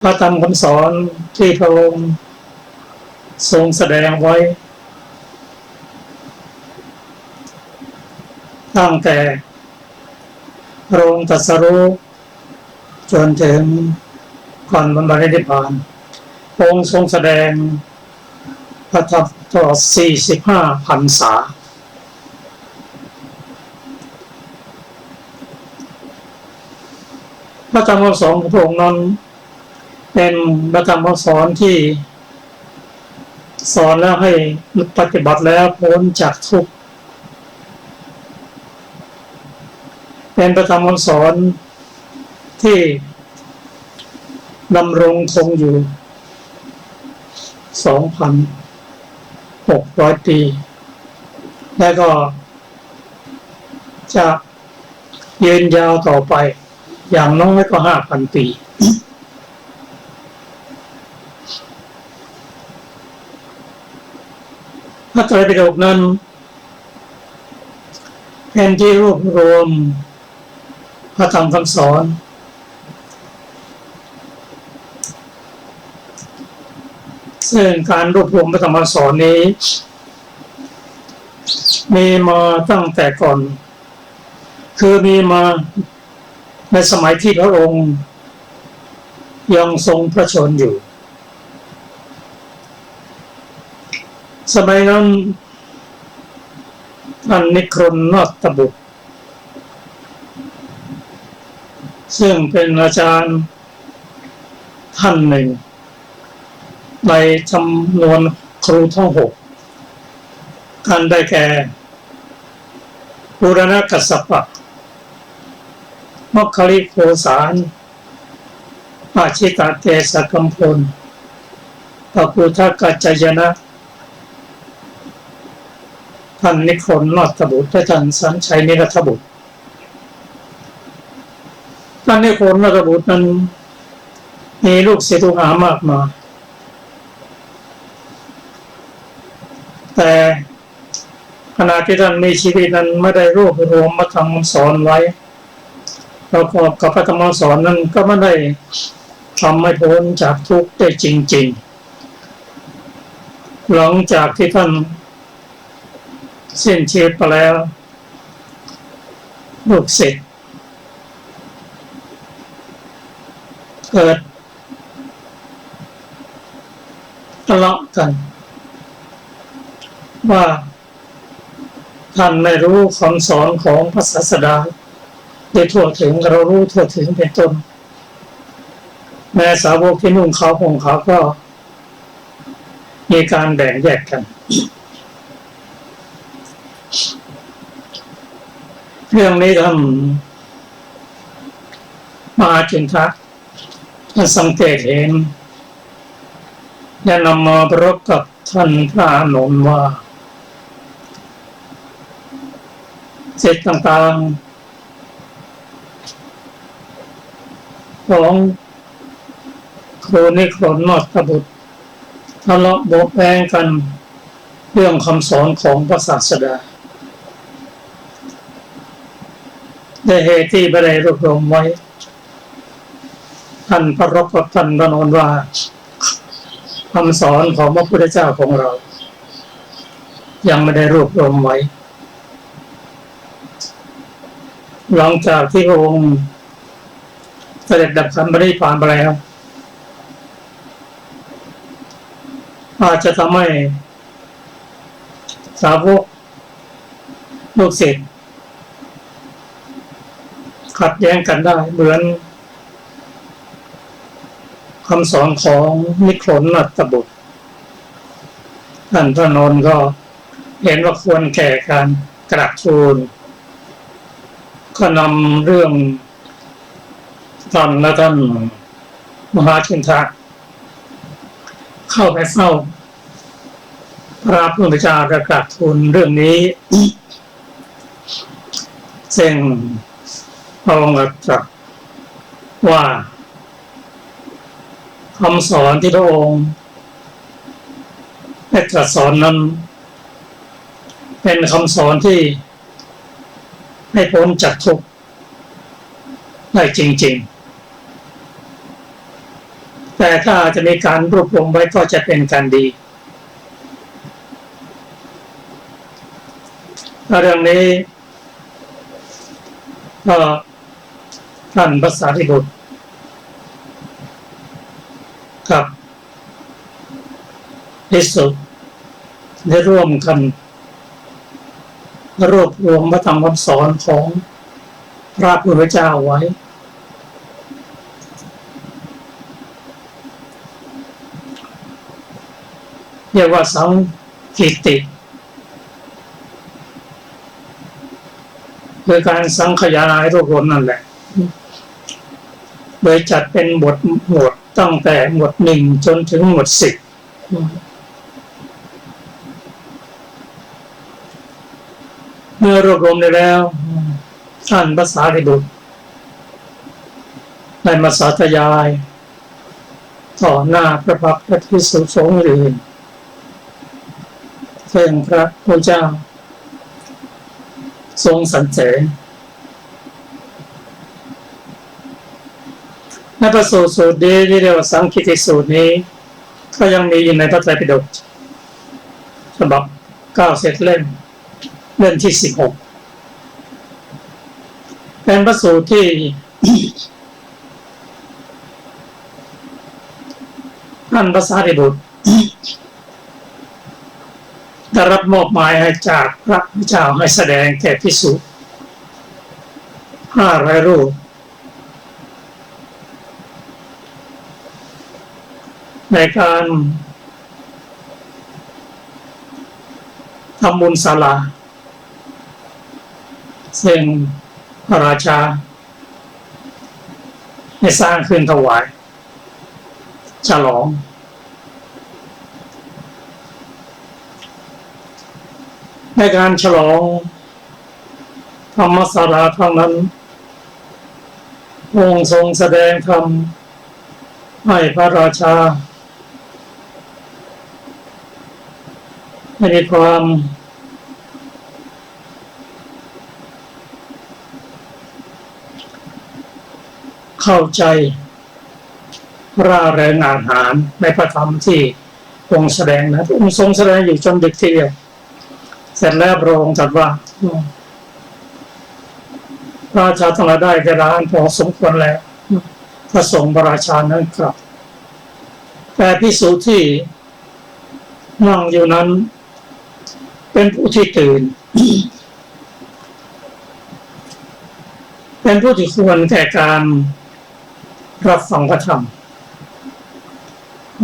พระธรรมคำสอนที่พระองค์ทรงแสดงไว้ตั้งแต่พระองค์ตรัสรู้จนถึงก่อนบรรลุนิพพานพระองค์ทรงแสดงพระธรรมตลอด45 พรรษาพระธรรมคำสอนของพระองค์นั้นเป็นพระธรรมคำสอนที่สอนแล้วให้ปฏิบัติแล้วพ้นจากทุกข์เป็นพระธรรมคำสอนที่ดำรงคงอยู่ 2,600 ปี และก็จะยืนยาวต่อไปอย่างน้อยก็ 5,000 ปีพระไตรปิฎกนั้นเป็นที่รวบรวมพระธรรมคำสอนซึ่งการรวบรวมพระธรรมคำสอนนี้มีมาตั้งแต่ก่อนคือมีมาในสมัยที่พระองค์ยังทรงพระชนอยู่สมัยนั้นท่านนิครนนาถบุตรซึ่งเป็นอาจารย์ท่านหนึ่งในจำนวนครูทั้ง6กันได้แก่บูรณกัสสปะมัคคิริโคสารอาชิตเตสะกัมพลปปุถกัจจยนะท่านนิครนนาถบุตรและท่านสัญชัยนิรัตบุตรท่านนิครนนาถบุตรนั้นมีลูกศิษย์ลูกหามากมายแต่ขณะที่ท่านมีชีวิตนั้นไม่ได้รวบรวมมาทำสอนไว้ประกอบกับพระธรรมสอนนั้นก็ไม่ได้ทำให้พ้นจากทุกข์ได้จริงๆหลังจากที่ท่านสิ้นชีวิตไปแล้วลูกศิษย์เกิดทะเลาะกันว่าท่านไม่รู้คำสอนของพระศาสดาได้ทั่วถึงเรารู้ทั่วถึงเป็นต้นแม้สาวกที่นุ่งขาวห่มขาวก็มีการแบ่งแยกกันเรื่องนี้ท่านมหาจุนทะท่านสังเกตเห็นและนำมาประกอบกับท่านพระอานนท์ว่าเศษต่างๆของครูนิครนนาถบุตรทะเลาะเบาะแว้งกันเรื่องคำสอนของพระศาสดาได้เหตุที่ไม่ได้รวบรวมไว้ท่านประรบกับท่านพระอานนท์ว่าคำสอนของพระพุทธเจ้าของเรายังไม่ได้รวบรวมไว้หลังจากที่พระองค์เสด็จดับขันธ์ปรินิพพานไปแล้วอาจจะทำให้สาวกลูกศิษย์ขัดแย้งกันได้เหมือนคำสอนของนิครนนาถบุตรท่านพระอานนท์ก็เห็นว่าควรแก่การกราบทูลก็นำเรื่องท่านและท่านมหาจุนทะเข้าไปเฝ้าพระพุทธเจ้ากราบทูลเรื่องนี้ซึ่งพระองค์ตรัสว่าคำสอนที่พระองค์ได้ตรัสสอนนั้นเป็นคำสอนที่ให้พ้นจากทุกข์ได้จริงๆ แต่ถ้าจะมีการรวบรวมไว้ก็จะเป็นการดีเรื่องนี้ก็ท่านพระสารีบุตรกับภิกษุได้ร่วมกันรวบรวมพระธรรมคำสอนของพระพุทธเจ้าไว้เรียกว่าสังคีติโดยการสังขยายรวบรวมนั่นแหละโดยจัดเป็นหมวดตั้งแต่หมวดหนึ่งจนถึงหมวด10เมื่อรวบรวมได้แล้วท่านพระสารีบุตรได้มาสาธยายต่อหน้าพระพักตร์พระภิกษุสงฆ์อื่นซึ่งพระพุทธเจ้าทรงสรรเสริญในพระสูตรนี้ที่เรียกว่าสังคีติสูตรนี้ก็ยังมีอยู่ในพระไตรปิฎกฉบับ9เล่มที่16เป็นพระสูตรที่ท่านพระสารีบุตรได้รับมอบหมายให้จากพระพุทธเจ้าให้แสดงแก่ภิกษุ500 รูปในการทำบุญศาลาซึ่งพระราชาได้สร้างขึ้นถวายฉลองในการฉลองธรรมศาลาครั้งนั้นองค์ทรงแสดงธรรมให้พระราชาให้มีความเข้าใจร่าเริงอาหารในพระธรรมที่องค์แสดงนะองค์ทรงแสดงอยู่จนดึกทีเดียวเสร็จแล้วพระองค์ตรัสว่าราชาทั้งหลายได้เวลาพอสมควรแล้วก็ส่งพระราชานั้นกลับแต่ภิกษุที่นั่งอยู่นั้นเป็นผู้ที่ตื่นเป็นผู้ที่ควรแก่การรับฟังพระธรรม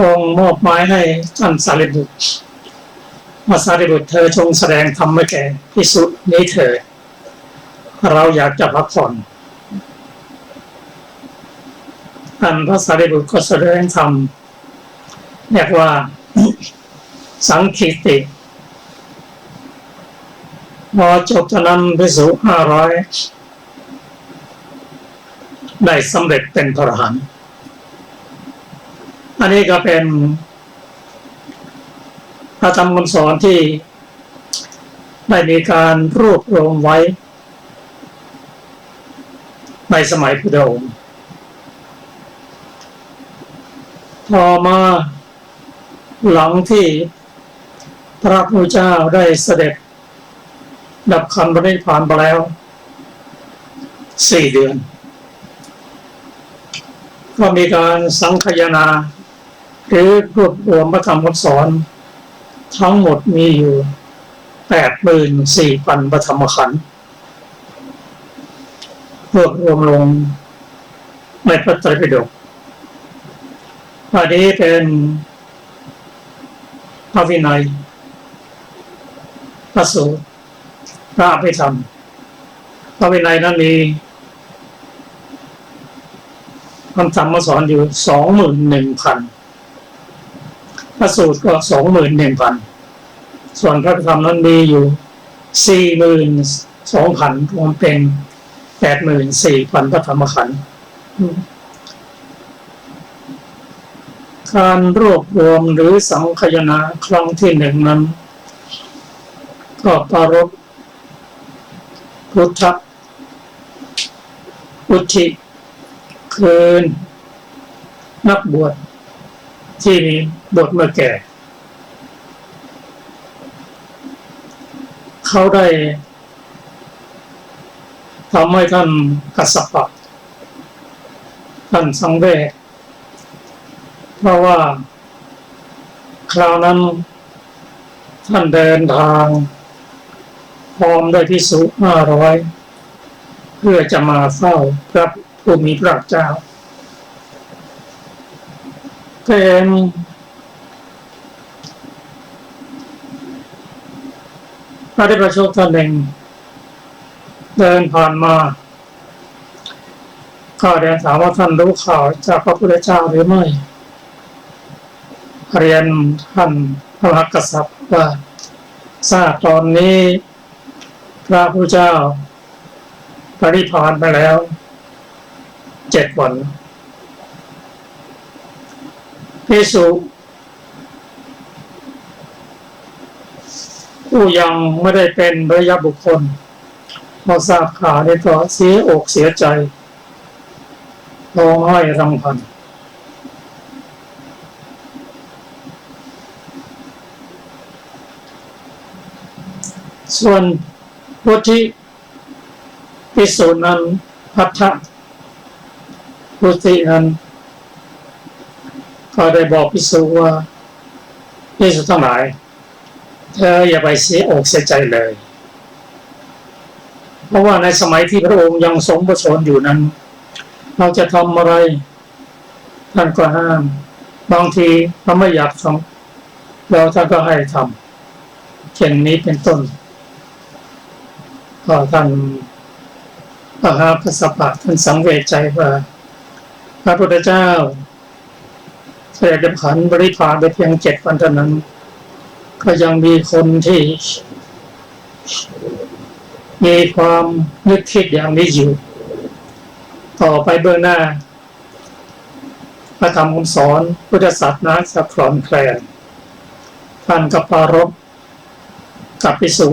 องค์มอบหมายให้ท่านสารีบุตรมาสารีบุตรเธอจงแสดงธรรมให้แก่ภิกษุนี้เถิดเราอยากจะพักผ่อนท่านพระสารีบุตรก็แสดงธรรมเรียกว่าสังคีติพอจบจากนั้นภิกษุ500ได้สำเร็จเป็นพระอรหันต์อันนี้ก็เป็นพระธรรมคำสอนที่ได้มีการรวบรวมไว้ในสมัยพุทธองค์ต่อมาหลังที่พระพุทธเจ้าได้เสด็จดับขันธ์ปรินิพพานไปแล้ว4 เดือนก็มีการสังคายนาหรือรวบรวมพระธรรมคำสอนทั้งหมดมีอยู่ 84,000 พระธรรมขันธ์รวบรวมลงในพระไตรปิฎกอันนี้เป็นพระวินัยพระสูตรพระอภิธรรมพระวินัยนั้นมีคำธรรมสอนอยู่ 21,000 พระสูตรก็ 21,000 ส่วนพระธรรมนั้นมีอยู่ 42,000 รวมเป็น 84,000 พระธรรมขันธ์การรวบรวมหรือสังคายนาครั้งที่ 1นั้นก็ปรารภพุทธอุทิคืนนักบวช ที่มีบทเมื่อแก่เขาได้ทำให้ท่านกัสสปะท่านสังเวชเพราะว่าคราวนั้นท่านเดินทางพร้อมด้วยภิกษุ500เพื่อจะมาเฝ้าพระผู้มีพระเจ้าเป็นพระเดชพระโชคท่านหนึ่งเดินผ่านมาก็เรียนถามว่าท่านรู้ข่าวจากพระพุทธเจ้าหรือไม่เรียนท่านพระมหากษัตริย์ว่าทราบตอนนี้พระพุทธเจ้าปรินิพพานไปแล้ว7 วันภิกษุผู้ยังไม่ได้เป็นพระยาบุคคลพอทราบข่าวนี้ก็เสียอกเสียใจร้องไห้รำพันส่วนวุฒิภิกษุนั้นภัททะวุฒินั้นก็ได้บอกภิกษุว่าภิกษุทั้งหลายเธออย่าไปเสียอกเสียใจเลยเพราะว่าในสมัยที่พระองค์ยังทรงประชวรอยู่นั้นเราจะทำอะไรท่านก็ห้ามบางทีเราไม่อยากทำแล้วท่านก็ให้ทำเช่นนี้เป็นต้นก็ท่านพระกัสสปะท่านสังเวชใจว่าพระพุทธเจ้าเสด็จดับขันธ์บริพารไปเพียง7 วันเท่านั้นก็ยังมีคนที่มีความนึกคิดอย่างนี้อยู่ต่อไปเบื้องหน้าพระธรรมคำสอนพุทธศาสนาจะคลอนแคลนท่านก็ปรารภกับภิกษุ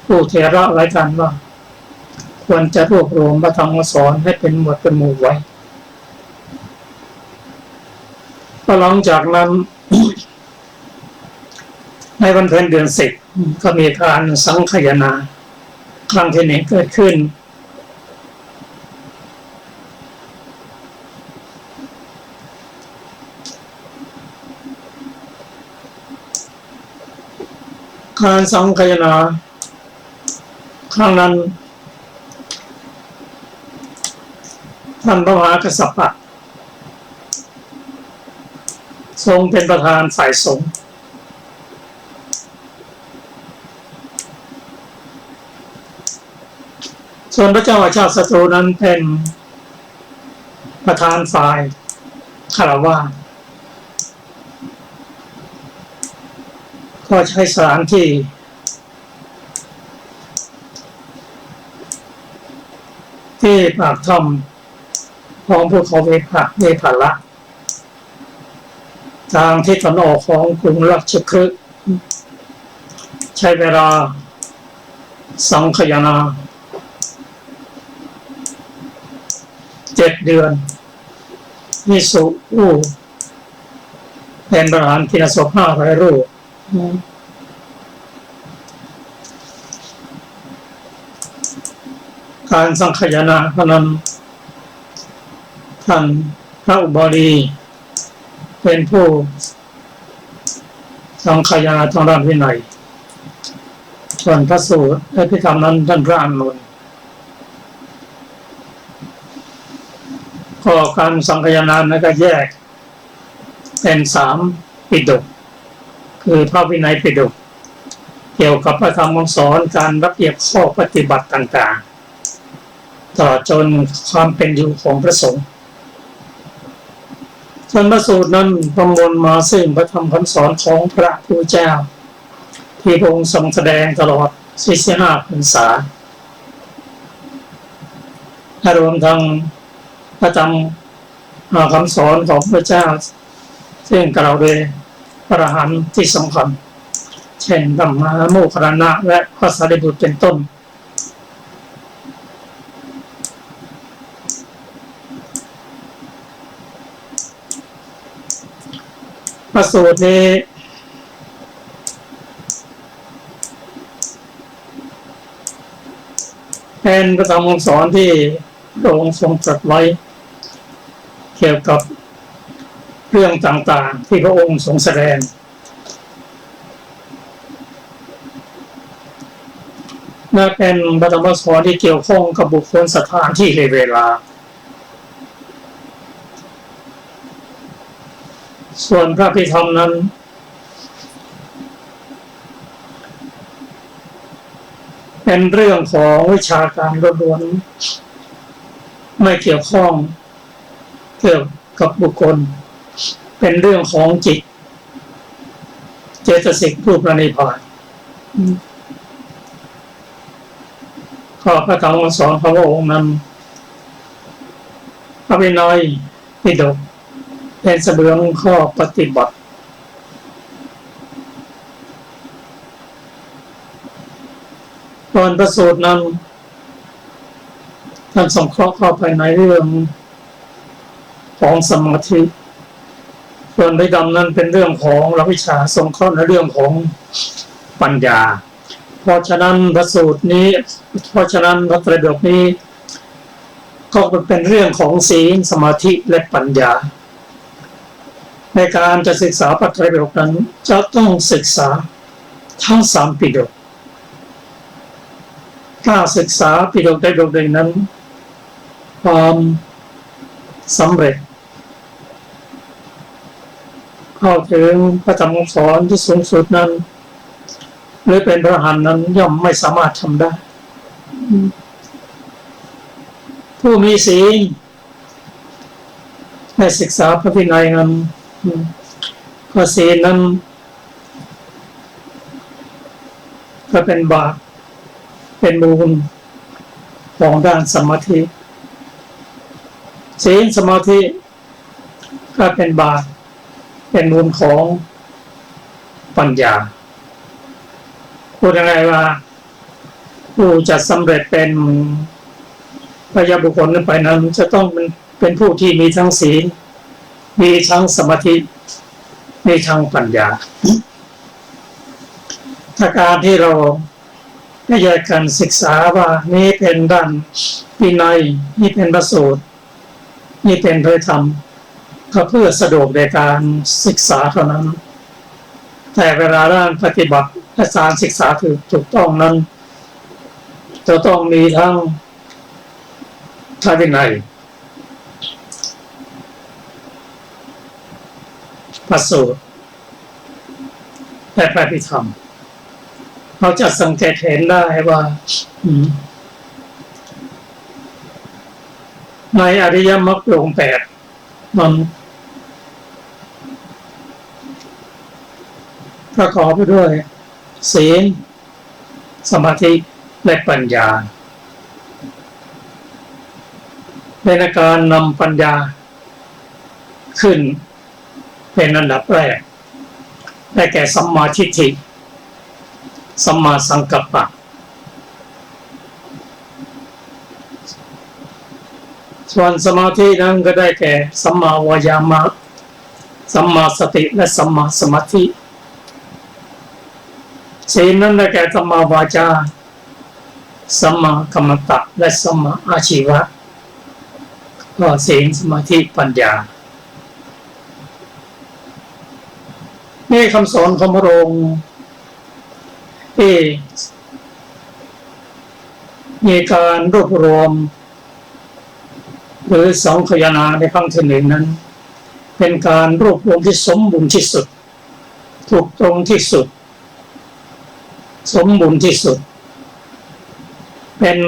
ผู้เถระหลายกันว่าควรจะรวบรวมพระธรรมคำสอนให้เป็นหมวดเป็นหมู่ไว้หลังจากนั้น ในวันเพ็ญเดือน10ก็มีการสังคายนาครั้งที่1เกิดขึ้นการสังคายนาครั้งนั้นท่านพระมหากัสสปะทรงเป็นประธานฝ่ายสงฆ์ส่วนพระเจ้าอาชาติศัตรูนั้นเป็นประธานฝ่ายฆราวาสก็ใช้สถานที่ปากถ้ำของภูเขาเวภาละทางทิศตะวันออกของกรุงราชคฤห์ใช้เวลาสังคายนา7 เดือนภิกษุผู้เป็นประธานกิณสงฆ์500 รูปการสังคายนาเพราะนั้นท่านพระอุบาลีเป็นผู้สังคายนาทางด้านวินัยส่วนพระสูตรและพิธรรมนั้นท่านพระอานนท์ก็การสังคายนานั้นก็แยกเป็น3 ปิฎกคือพระวินัยปิฎกเกี่ยวกับพระธรรมคำสอนการระเบียบข้อปฏิบัติต่างๆตลอดจนความเป็นอยู่ของพระสงฆ์ส่วนพระสูตรนั้นประมวลมาซึ่งพระธรรมคำสอนของพระพุทธเจ้าที่พระองค์ทรงแสดงตลอด45 พรรษารวมทั้งพระธรรมคำสอนของพระเจ้าซึ่งกล่าวโดยพระอรหันต์ที่สำคัญเช่นธรรมะโมคคัลลานะและพระสารีบุตรเป็นต้น ระสูตรนี้เป็นพระธรรมคำสอนที่พระองค์ทรงตรัสไว้เกี่ยวกับเรื่องต่างๆที่พระองค์ทรงแสดงและเป็นพระธรรมคำสอนที่เกี่ยวข้องกับบุคคลสถานที่เวลาส่วนพระพิธรรมนั้นเป็นเรื่องของวิชาการล้วนๆไม่เกี่ยวข้องเกี่ยวกับบุคคลเป็นเรื่องของจิตเจตสิกรูปพระนิพพานข้อพระธรรมคำสอนของพระองค์นั้นพระวินัยปิฎกเป็นเสมือนข้อปฏิบัติตอนพระสูตรนั้นท่านสงเคราะห์เข้าไปในเรื่องของสมาธิส่วนพระธรรมนั้นเป็นเรื่องของหลักวิชาสงเคราะห์ในเรื่องของปัญญาเพราะฉะนั้นพระสูตรนี้เพราะฉะนั้นพระไตรปิฎกนี้ก็เป็นเรื่องของศีลสมาธิและปัญญาในการจะศึกษาพระไตรปิฎกนั้นจะต้องศึกษาทั้ง3ปิฎกถ้าศึกษาปิฎกใดปิฎกหนึ่งนั้นความสำเร็จเข้าถึงพระธรรมคำสอนที่สูงสุดนั้นหรือเป็นพระอรหันต์นั้นย่อมไม่สามารถทำได้ผู้มีศีลในศึกษาพระวินัยนั้นก็ศีลนั้นก็เป็นบาตรเป็นมูลของด้านสมาธิศีลสมาธิก็เป็นบาตรเป็นมูลของปัญญาพูดง่ายๆว่าผู้จะสำเร็จเป็นพระยาบุคคลขึ้นไปนั้นจะต้องเป็นผู้ที่มีทั้งศีลมีทั้งสมาธิมีทั้งปัญญาถ้าการที่เราได้แยกกันศึกษาว่านี่เป็นด้านวินัยนี่เป็นพระสูตรนี่เป็นพระธรรมก็เพื่อสะดวกในการศึกษาเท่านั้นแต่เวลาด้านปฏิบัติและการศึกษาถูกต้องนั้นจะต้องมีทั้งพระวินัยพระสูตรและพระพิธรรมเราจะสังเกตเห็นได้ว่าในอริยมรรคองค์ 8มันประกอบไปด้วยศีลสมาธิและปัญญาในการนำปัญญาขึ้นเป็นอันดับแรกได้แก่สัมมาทิฏฐิสัมมาสังกัปปะส่วนสมาธินั้นก็ได้แก่สัมมาวายามะสัมมาสติและสัมมาสมาธิศีลนั้นได้แก่สัมมาวาจาสัมมากัมมันตะและสัมมาอาชีวะก็ศีลสมาธิปัญญานี่คำสอนของพระองค์ที่มีการรวบรวมหรือสังคายนาในครั้งที่หนึ่งนั้นเป็นการรวบรวมที่สมบูรณ์ที่สุดถูกตรงที่สุดสมบูรณ์ที่สุดเป็น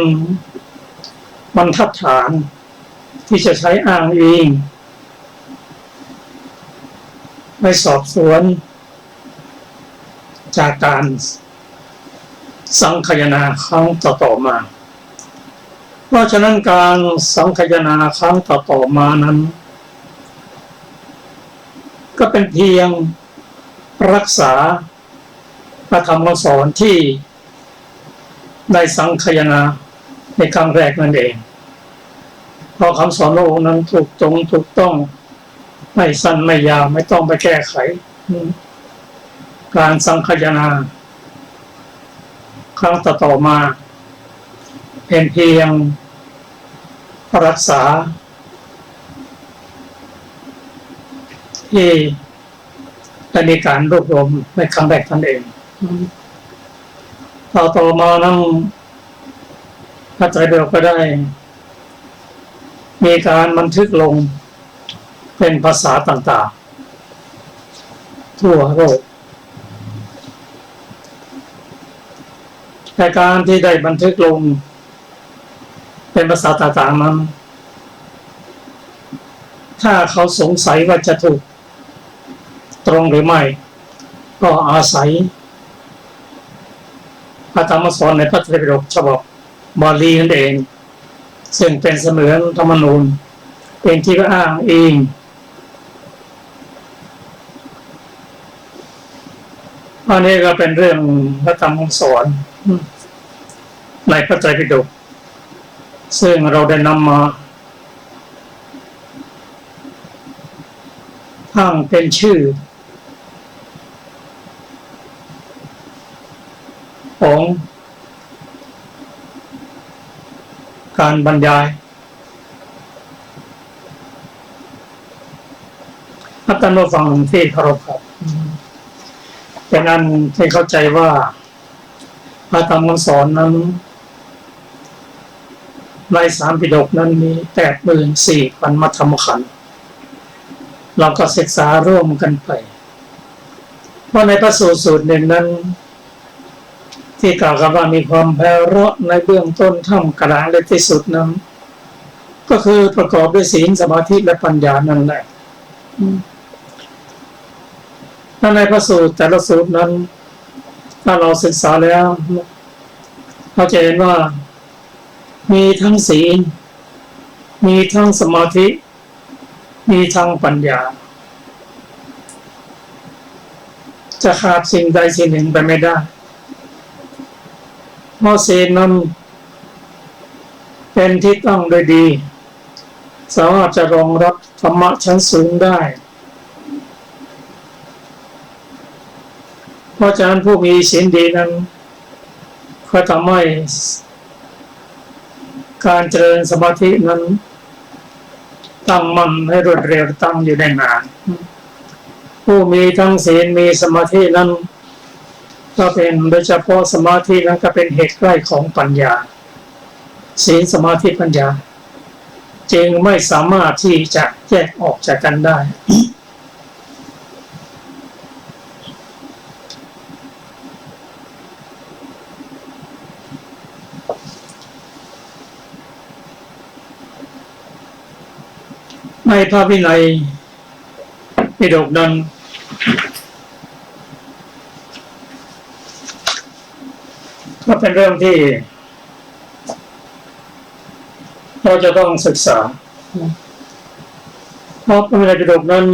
บรรทัดฐานที่จะใช้อ้างอิงไปสอบสวนจากการสังคายนาครั้งต่อมาเพราะฉะนั้นการสังคายนาครั้งต่อมานั้นก็เป็นเพียงรักษาพระธรรมคำสอนที่ได้สังคายนาในครั้งแรกนั่นเองเพราะคำสอนพระองค์นั้นถูกตรงถูกต้องไม่สั้นไม่ยาวไม่ต้องไปแก้ไข การสังคายนาครั้งต่อมาเป็นเพียงรักษาที่ได้มีการรวบรวมในครั้งแรกท่านเองต่อมานั้นพระไตรปิฎกก็ได้มีการบันทึกลงเป็นภาษาต่างๆทั่วโลกแต่การที่ได้บันทึกลงเป็นภาษาต่างๆนั้นถ้าเขาสงสัยว่าจะถูกตรงหรือไม่ก็อาศัยพระธรรมสอนในพระไตรปิฎกฉบับบาลีนั่นเองซึ่งเป็นเสมือนธรรมนูญเป็นที่อ้างอิงอันนี้ก็เป็นเรื่องพระธรรมสอนในพระไตรปิฎกซึ่งเราได้นำมาตั้งเป็นชื่อของการบรรยายท่านผู้ฟังที่เคารพครับเป็นอันที่เข้าใจว่าพระธรรมคำสอนนั้นในสามปิฎกนั้นมี 84,000 มัทธรรมขันธ์เราก็ศึกษาร่วมกันไปเพราะในพระสูตรหนึ่งนั้นที่กล่าวกันว่ามีความไพเราะในเบื้องต้นท่ามกลางและที่สุดนั้นก็คือประกอบด้วยศีลสมาธิและปัญญานั่นแหละในพระสูตรแต่ละสูตรนั้นถ้าเราศึกษาแล้วเราจะเห็นว่ามีทั้งศีลมีทั้งสมาธิมีทั้งปัญญาจะขาดสิ่งใดสิ่งหนึ่งไปไม่ได้เพราะศีลนั้นเป็นที่ตั้งโดยดีสามารถจะรองรับธรรมะชั้นสูงได้เพราะฉะนั้นผู้มีศีลดีนั้นก็ทำให้การเจริญสมาธินั้นตั้งมั่นให้รวดเร็วตั้งอยู่ได้นานผู้มีทั้งศีลมีสมาธินั้นก็เป็นโดยเฉพาะสมาธินั้นก็เป็นเหตุใกล้ของปัญญาศีลสมาธิปัญญาจึงไม่สามารถที่จะแยกออกจากกันได้ในพระวินัยปิฎกนั้นก็เป็นเรื่องที่เราจะต้องศึกษาเพราะพระวินัยปิฎกนั้น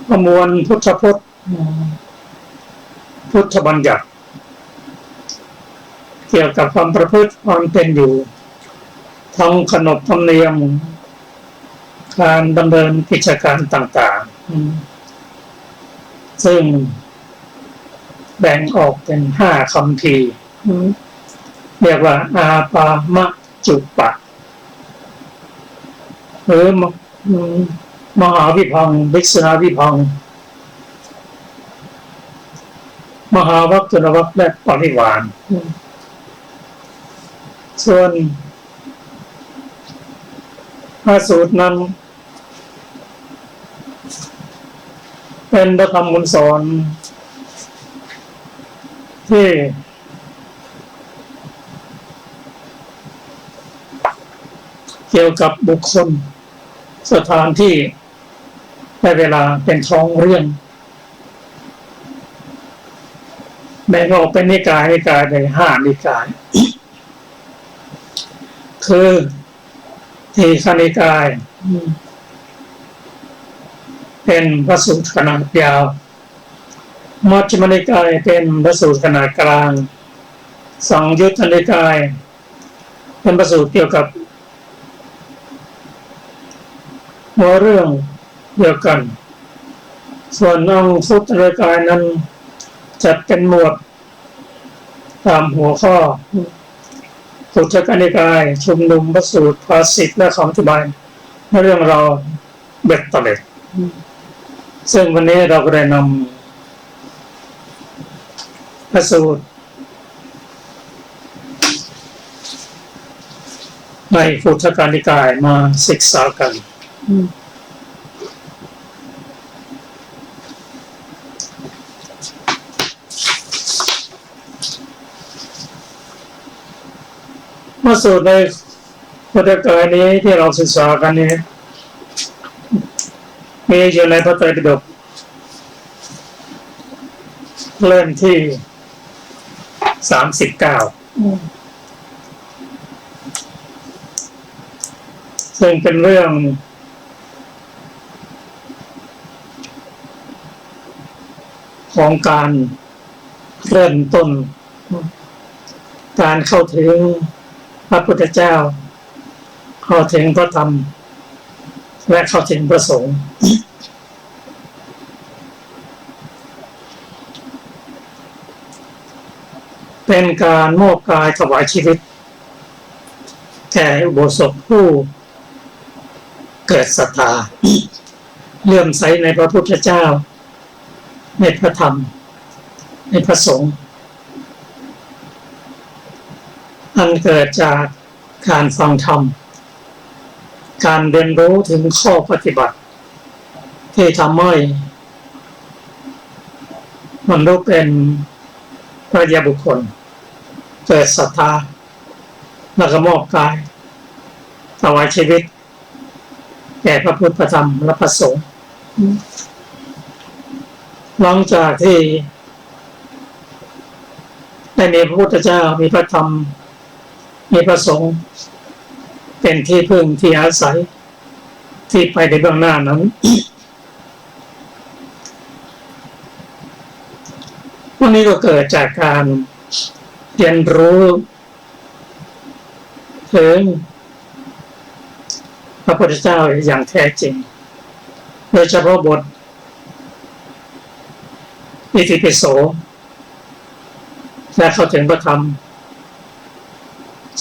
ประมวลพุทธพจน์พุทธบัญญัติเกี่ยวกับความประพฤติความเป็นอยู่ทั้งขนบธรรมเนียมการดำเนินกิจการต่างๆซึ่งแบ่งออกเป็น5 คัมภีร์เรียกว่าอาปามจุปปะหรือมหาวิภังค์ภิกษุณวิภังค์มหาวัคตุนวัคและปริวารส่วนพระสูตรนั้นเป็นพระธรรมคำสอนที่เกี่ยวกับบุคคลสถานที่ในเวลาเป็นท้องเรื่องแบ่งออกเป็นนิกายใน5 นิกายคือทีฆนิกายเป็นพระสูตรขนาดยาวมัชฌิมนิกายเป็นพระสูตรขนาดกลางสังยุตตนิกายเป็นพระสูตรเกี่ยวกับหัวเรื่องเดียวกัน ส่วนองค์พุทธกายนั้นจัดเป็นหมวดตามหัวข้อพุทธนิกายชุมนุมพระสูตรภาษิตและคำอธิบายในเรื่องราวเบ็ดตะเล็ดซึ่งวันนี้เราก็ได้นำพระสูตรในพุทธนิกายมาศึกษากันมาสูตรในพุทธกายนี้ที่เราศึกษากันนี้มีอยู่ในพระไตรปิฎกเล่มที่39ซึ่งเป็นเรื่องของการเริ่มต้นการเข้าถึงพระพุทธเจ้าเข้าถึงพระธรรมและเข้าถึงพระสงฆ์เป็นการมอบกายถวายชีวิตแก่อุโบสถผู้เกิดศรัทธาเลื่อมใสในพระพุทธเจ้าในพระธรรมในพระสงฆ์อันเกิดจากการฟังธรรมการเรียนรู้ถึงข้อปฏิบัติที่ทำให้มนุษย์เป็นพระยาบุคคลเกิดศรัทธาและก็มอบกายถวายชีวิตแก่พระพุทธธรรมและพระสงฆ์หลังจากที่ได้มีพระพุทธเจ้ามีพระธรรมมีพระสงฆ์เป็นที่พึ่งที่อาศัยที่ไปในเบื้องหน้านั้นวันนี้ก็เกิดจากการเรียนรู้ถึงพระพุทธเจ้าอย่างแท้จริงโดยเฉพาะบทอิติปิโสและเข้าถึงพระธรรม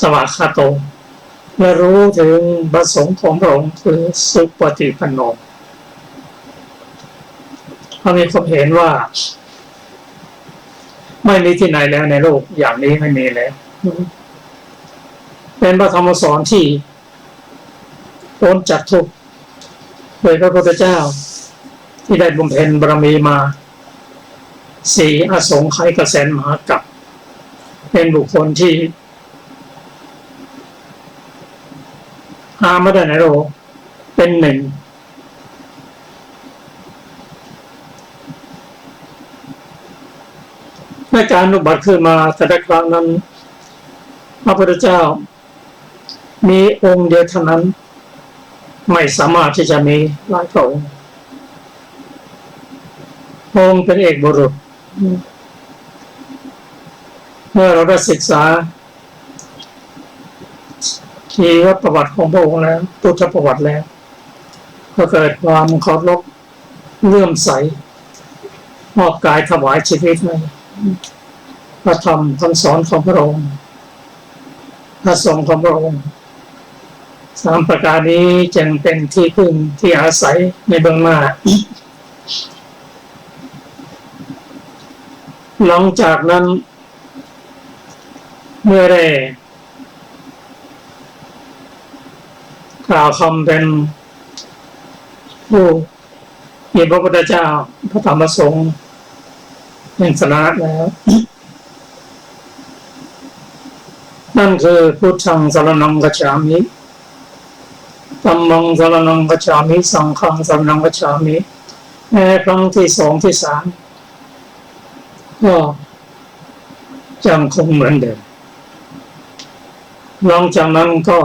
สวากขาโตและรู้ถึงประสงค์ของพระองค์คือสุปฏิปันโนเขามีความเห็นว่าไม่มีที่ไหนแล้วในโลกอย่างนี้ไม่มีแล้วเป็นพระธรรมสอนที่พ้นจากทุกข์โดยพระพุทธเจ้าที่ได้บำเพ็ญบารมีมา4 อสงไขยกแสนมหากัปเป็นบุคคลที่หาไม่ได้ในโลกเป็นหนึ่งในการอุบัติขึ้นมาแต่ละครั้งนั้นพระพุทธเจ้ามีองค์เดียวเท่านั้นไม่สามารถที่จะมีหลายพระองค์องค์เป็นเอกบุรุษเมื่อเราได้ศึกษาชีวประวัติของพระองค์แล้วพุทธประวัติแล้วก็เกิดความเคารพเลื่อมใสมอบกายถวายชีวิตให้พระธรรมคำสอนของพระองค์พระสงฆ์ของพระองค์3 ประการนี้จึงเป็นที่พึ่งที่อาศัยในเบื้องหน้าหลังจากนั้นเมื่อได้กล่าวคำเป็นผู้มีพระพุทธเจ้าพระธรรมสงฆ์เป็นสนะแล้วนั่นคือพุทธังสรณังคัจฉามิธัมมังสรณังคัจฉามิสังฆังสรณังคัจฉามิแม้ครั้งที่2ที่3ก็ยังคงเหมือนเดิมหลังจากนั้นก็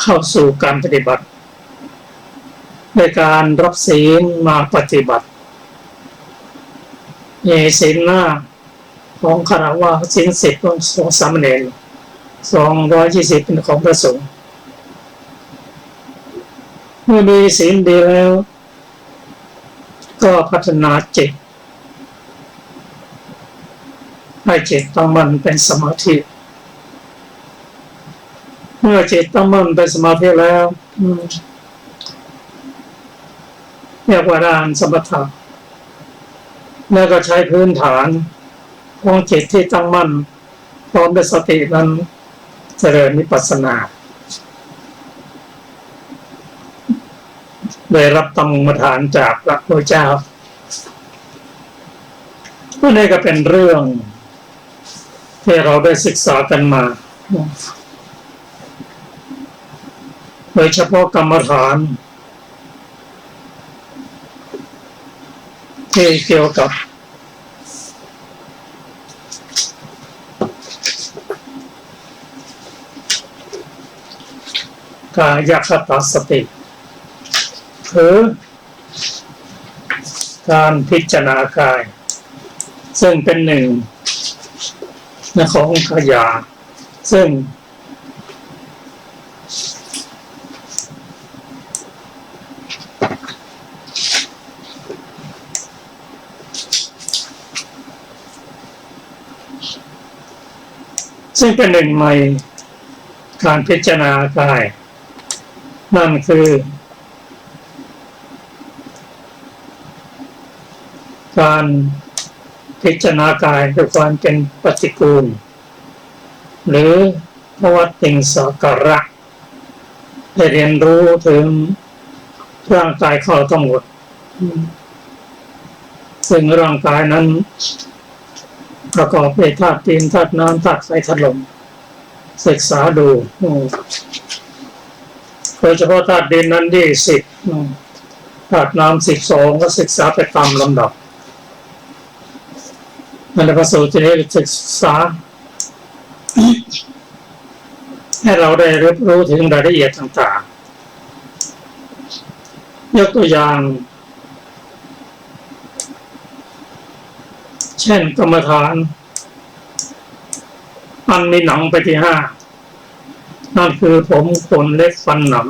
เข้าสู่การปฏิบัติในการรับศีลมาปฏิบัติมีศีลหน้าของฆราวาสศีล10ของสามเณร220เป็นของพระสงฆ์เมื่อมีศีลดีแล้ว ก็พัฒนาจิตให้จิตตั้งมั่นเป็นสมาธิเมื่อจิตตั้งมั่นเป็นสมาธิแล้วเรียกว่าด้านสมถะแล้วก็ใช้พื้นฐานของจิตที่ตั้งมั่นพร้อมด้วยสตินั้นเจริญวิปัสสนาได้รับธรรมฐานจากพระพุทธเจ้าก็นี่ก็เป็นเรื่องที่เราได้ศึกษากันมาโดยเฉพาะกรรมฐานที่เกี่ยวกับกายคตสติคือการพิจารณากายซึ่งเป็นหนึ่งของขยาซึ่งเป็นหนึ่งในการพิจารณากายนั่นคือการพิจารณากายด้วยความเป็นปฏิกูลหรือภวติงสักการะได้เรียนรู้ถึงร่างกายเขาทั้งหมดซึ่งร่างกายนั้นประกอบด้วยธาตุดินธาตุน้ำธาตุไฟธาตุลมศึกษาดูโดยเฉพาะธาตุดินนั้น10ธาตุน้ำ12ก็ศึกษาไปตามลำดับในพระสูตรที่นี้ศึกษาให้เราได้รับรู้ถึงรายละเอียดต่างๆยกตัวอย่างเช่นกรรมฐานอันมีหนังไปที่5นั่นคือผมขนเล็บฟันหนัง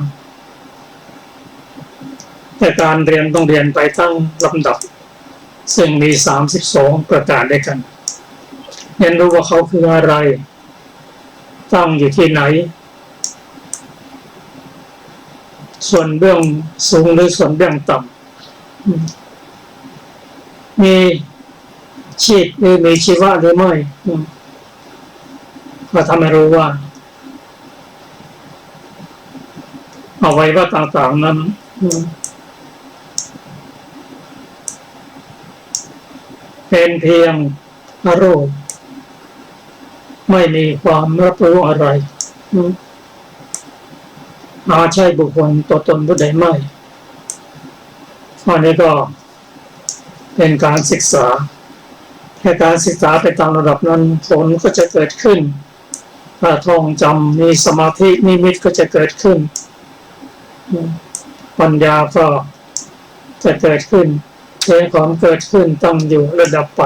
แต่การเรียนต้องเรียนไปตั้งลำดับซึ่งมี32ประการด้วยกันเรียนรู้ว่าเขาคืออะไรตั้งอยู่ที่ไหนส่วนเบื้องสูงหรือส่วนเบื้องต่ำมีชีพหรือมีชีวะหรือไม่ก็ทำให้รู้ว่าอวัยวะต่างๆนั้นเป็นเพียงอารมณ์ไม่มีความรับรู้อะไรใช่บุคคลตัวตนผู้ใดไม่อันนี้ก็เป็นการศึกษาแค่การศึกษาไปตามระดับนั้นผลก็จะเกิดขึ้นถ้าท่องจำมีสมาธินิมิตก็จะเกิดขึ้นปัญญาก็จะเกิดขึ้นเรื่องของเกิดขึ้นต้องอยู่ระดับไป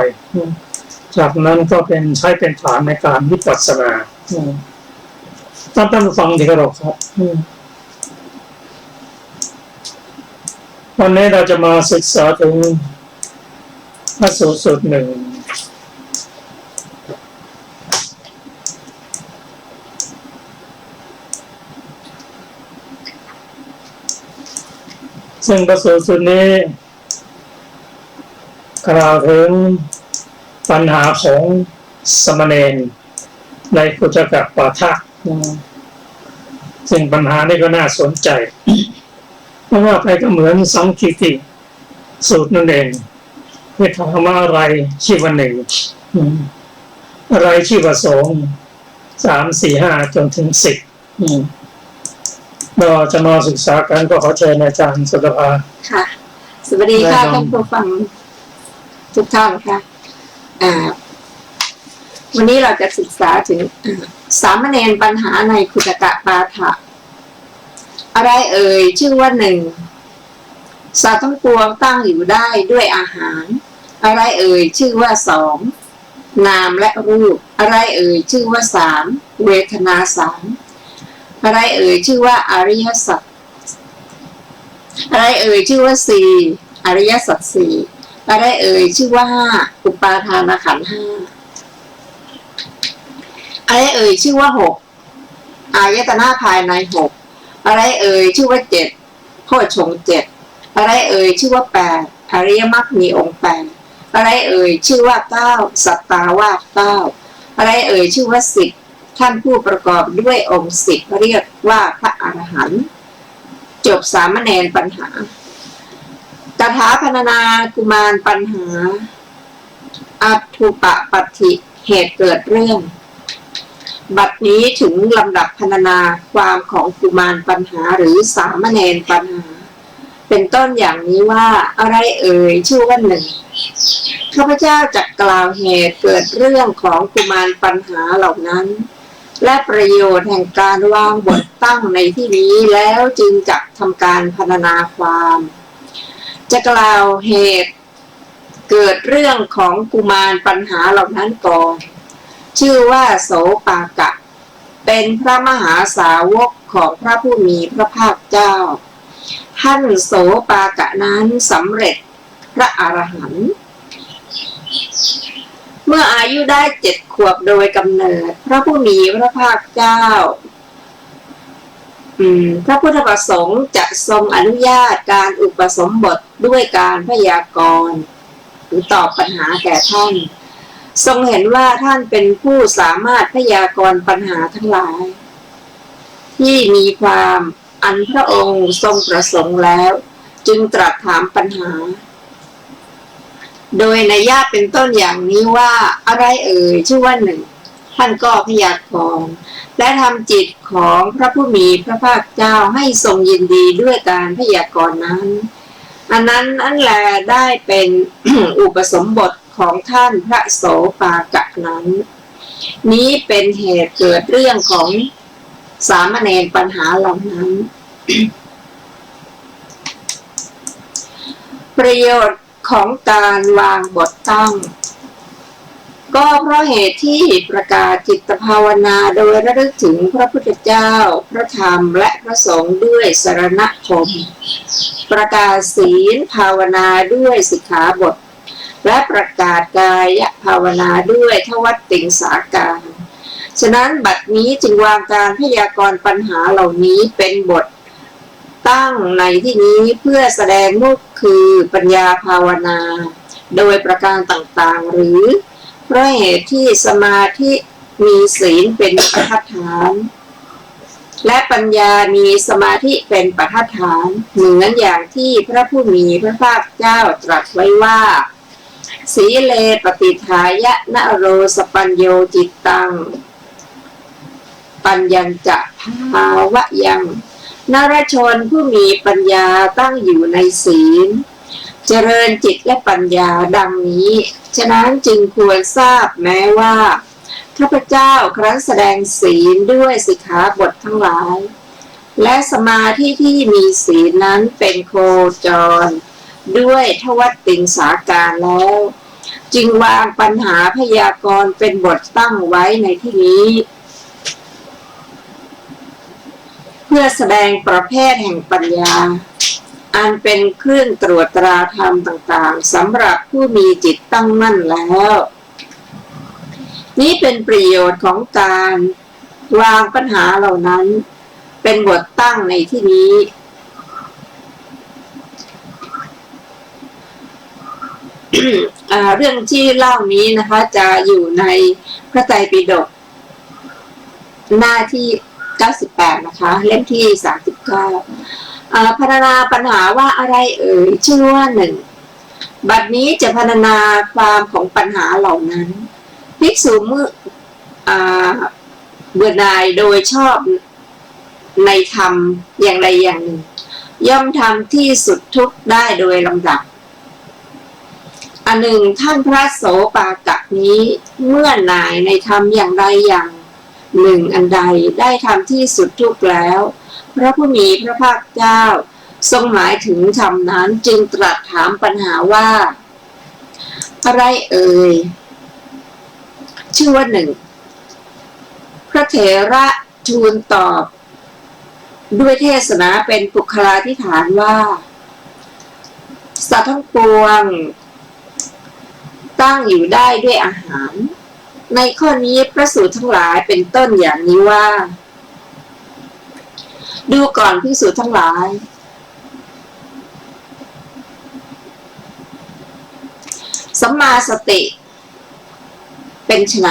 จากนั้นก็เป็นใช้เป็นฐานในการวิปัสสนาท่านฟังดีกว่าครับวันนี้เราจะมาศึกษาถึงพระสูตรหนึ่งซึ่งพระสูตรนี้กล่าวถึงปัญหาของสมณเณรในกุจกปาฐะซึ่งปัญหานี้ก็น่าสนใจเพราะว่าไปก็เหมือนสังคีติสูตรนั่นเองคือถามว่าอะไรชื่อว่าหนึ่งอะไรชื่อว่าสอง3 4 5จนถึง10เราจะมาศึกษากันก็ขอเชิญอาจารย์สุดาภาค่ะสวัสดีค่ะท่านผู้ฟังทุกท่านค่ะวันนี้เราจะศึกษาถึงสามเณรปัญหาในคุตกะปาฐะอะไรเอ่ยชื่อว่าหนึ่งสัตว์ทั้งปวงตั้งอยู่ได้ด้วยอาหารอะไรเอ่ยชื่อว่าสองนามและรูปอะไรเอ่ยชื่อว่าสามเวทนาสามอะไรเอ่ยชื่อว่าอริยสัจอะไรเอ่ยชื่อว่าสี่ อริยสัจสี่อะไรเอ่ยชื่อว่าห้าอุปาทานขันธ์ห้าอะไรเอ่ยชื่อว่าหกอายตนะภายในหกอะไรเอ่ยชื่อว่าเจ็ดโพชฌงค์เจ็ดอะไรเอ่ยชื่อว่าแปดอริยมรรคมีองค์แปดอะไรเอ่ยชื่อว่าเก้าสัตตาวาสเก้าอะไรเอ่ยชื่อว่าสิบท่านผู้ประกอบด้วยองค์สิบเรียกว่าพระอรหันต์จบสามเณรปัญหากถาพรรณนากุมารปัญหาอัตถุปปัตถิเหตุเกิดเรื่องบัดนี้ถึงลำดับพรรณนาความของกุมารปัญหาหรือสามเณรปัญหาเป็นต้นอย่างนี้ว่าอะไรเอ่ยชื่อว่าหนึ่งข้าพเจ้าจักกล่าวเหตุเกิดเรื่องของกุมารปัญหาเหล่านั้นและประโยชน์แห่งการวางบทตั้งในที่นี้แล้วจึงจักทำการพรรณนาความจะกล่าวเหตุเกิดเรื่องของกุมารปัญหาเหล่านั้นก่อนชื่อว่าโสปากะเป็นพระมหาสาวกของพระผู้มีพระภาคเจ้าท่านโสปากะนั้นสำเร็จพระอรหันต์เมื่ออายุได้7 ขวบโดยกำเนิดพระผู้มีพระภาคเจ้าพระพุทธประสงค์จะทรงอนุญาตการอุปสมบทด้วยการพยากรณ์หรือตอบปัญหาแก่ท่านทรงเห็นว่าท่านเป็นผู้สามารถพยากรณ์ปัญหาทั้งหลายที่มีความอันพระองค์ทรงประสงค์แล้วจึงตรัสถามปัญหาโดยนัยยะเป็นต้นอย่างนี้ว่าอะไรเอ่ยชื่อว่าหนึ่งท่านก็พยากรณ์และทำจิตของพระผู้มีพระภาคเจ้าให้ทรงยินดีด้วยการพยากรณ์นั้นอันแลได้เป็น อุปสมบทของท่านพระโสปากะนั้นนี้เป็นเหตุเกิดเรื่องของสามเณรปัญหาเหล่านั้น ประโยชน์ของการวางบทตั้งก็เพราะเหตุที่ประกาศจิตภาวนาโดยระลึกถึงพระพุทธเจ้าพระธรรมและพระสงฆ์ด้วยสรณคมประกาศศีลภาวนาด้วยสิกขาบทและประกาศกายภาวนาด้วยทวัตติงสาการฉะนั้นบัดนี้จึงวางการพยากรณ์ปัญหาเหล่านี้เป็นบทตั้งในที่นี้เพื่อแสดงมุขคือปัญญาภาวนาโดยประการต่างๆหรือเพราะเหตุที่สมาธิมีศีลเป็นประทัดฐานและปัญญามีสมาธิเป็นประทัดฐานเหมือนอย่างที่พระผู้มีพระภาคเจ้าตรัสไว้ว่าสีเลปฏิทายะนโรสปัญโยจิตตังปัญญัญจะภาวะยังนรชนผู้มีปัญญาตั้งอยู่ในศีลเจริญจิตและปัญญาดังนี้ฉะนั้นจึงควรทราบแม้ว่าข้าพเจ้าครั้นแสดงศีลด้วยสิกขาบททั้งหลายและสมาธิที่มีศีลนั้นเป็นโคจรด้วยทวัตติงสาการแล้วจึงวางปัญหาพยากรณ์เป็นบทตั้งไว้ในที่นี้เพื่อแสดงประเภทแห่งปัญญาอันเป็นเครื่องตรวจตราธรรมต่างๆสำหรับผู้มีจิตตั้งมั่นแล้วนี้เป็นประโยชน์ของการวางปัญหาเหล่านั้นเป็นบทตั้งในที่นี้เรื่องที่เล่านี้นะคะจะอยู่ในพระไตรปิฎกหน้าที่98นะคะเล่มที่39พรรณนาปัญหาว่าอะไรเอ่ยชื่อว่าหนึ่งบัดนี้จะพรรณนาความของปัญหาเหล่านั้นภิกษุเมื่อเบื่อหน่ายโดยชอบในธรรมอย่างใดอย่างหนึ่งย่อมทำที่สุดทุกข์ได้โดยลำดับอันหนึ่งท่านพระโสปากะนี้เมื่อหน่ายในธรรมอย่างใดอย่างหนึ่งอันใดได้ทำที่สุดทุกข์แล้วพระผู้มีพระภาคเจ้าทรงหมายถึงธรรมนั้นจึงตรัสถามปัญหาว่าอะไรเอ่ยชื่อว่าหนึ่งพระเถระทูลตอบด้วยเทศนาเป็นปุคลาธิฐานว่าส ตว์ทั้งปวงตั้งอยู่ได้ด้วยอาหารในข้อนี้พระสูตรทั้งหลายเป็นต้นอย่างนี้ว่าดูก่อนภิกษุทั้งหลายสัมมาสติเป็นไฉน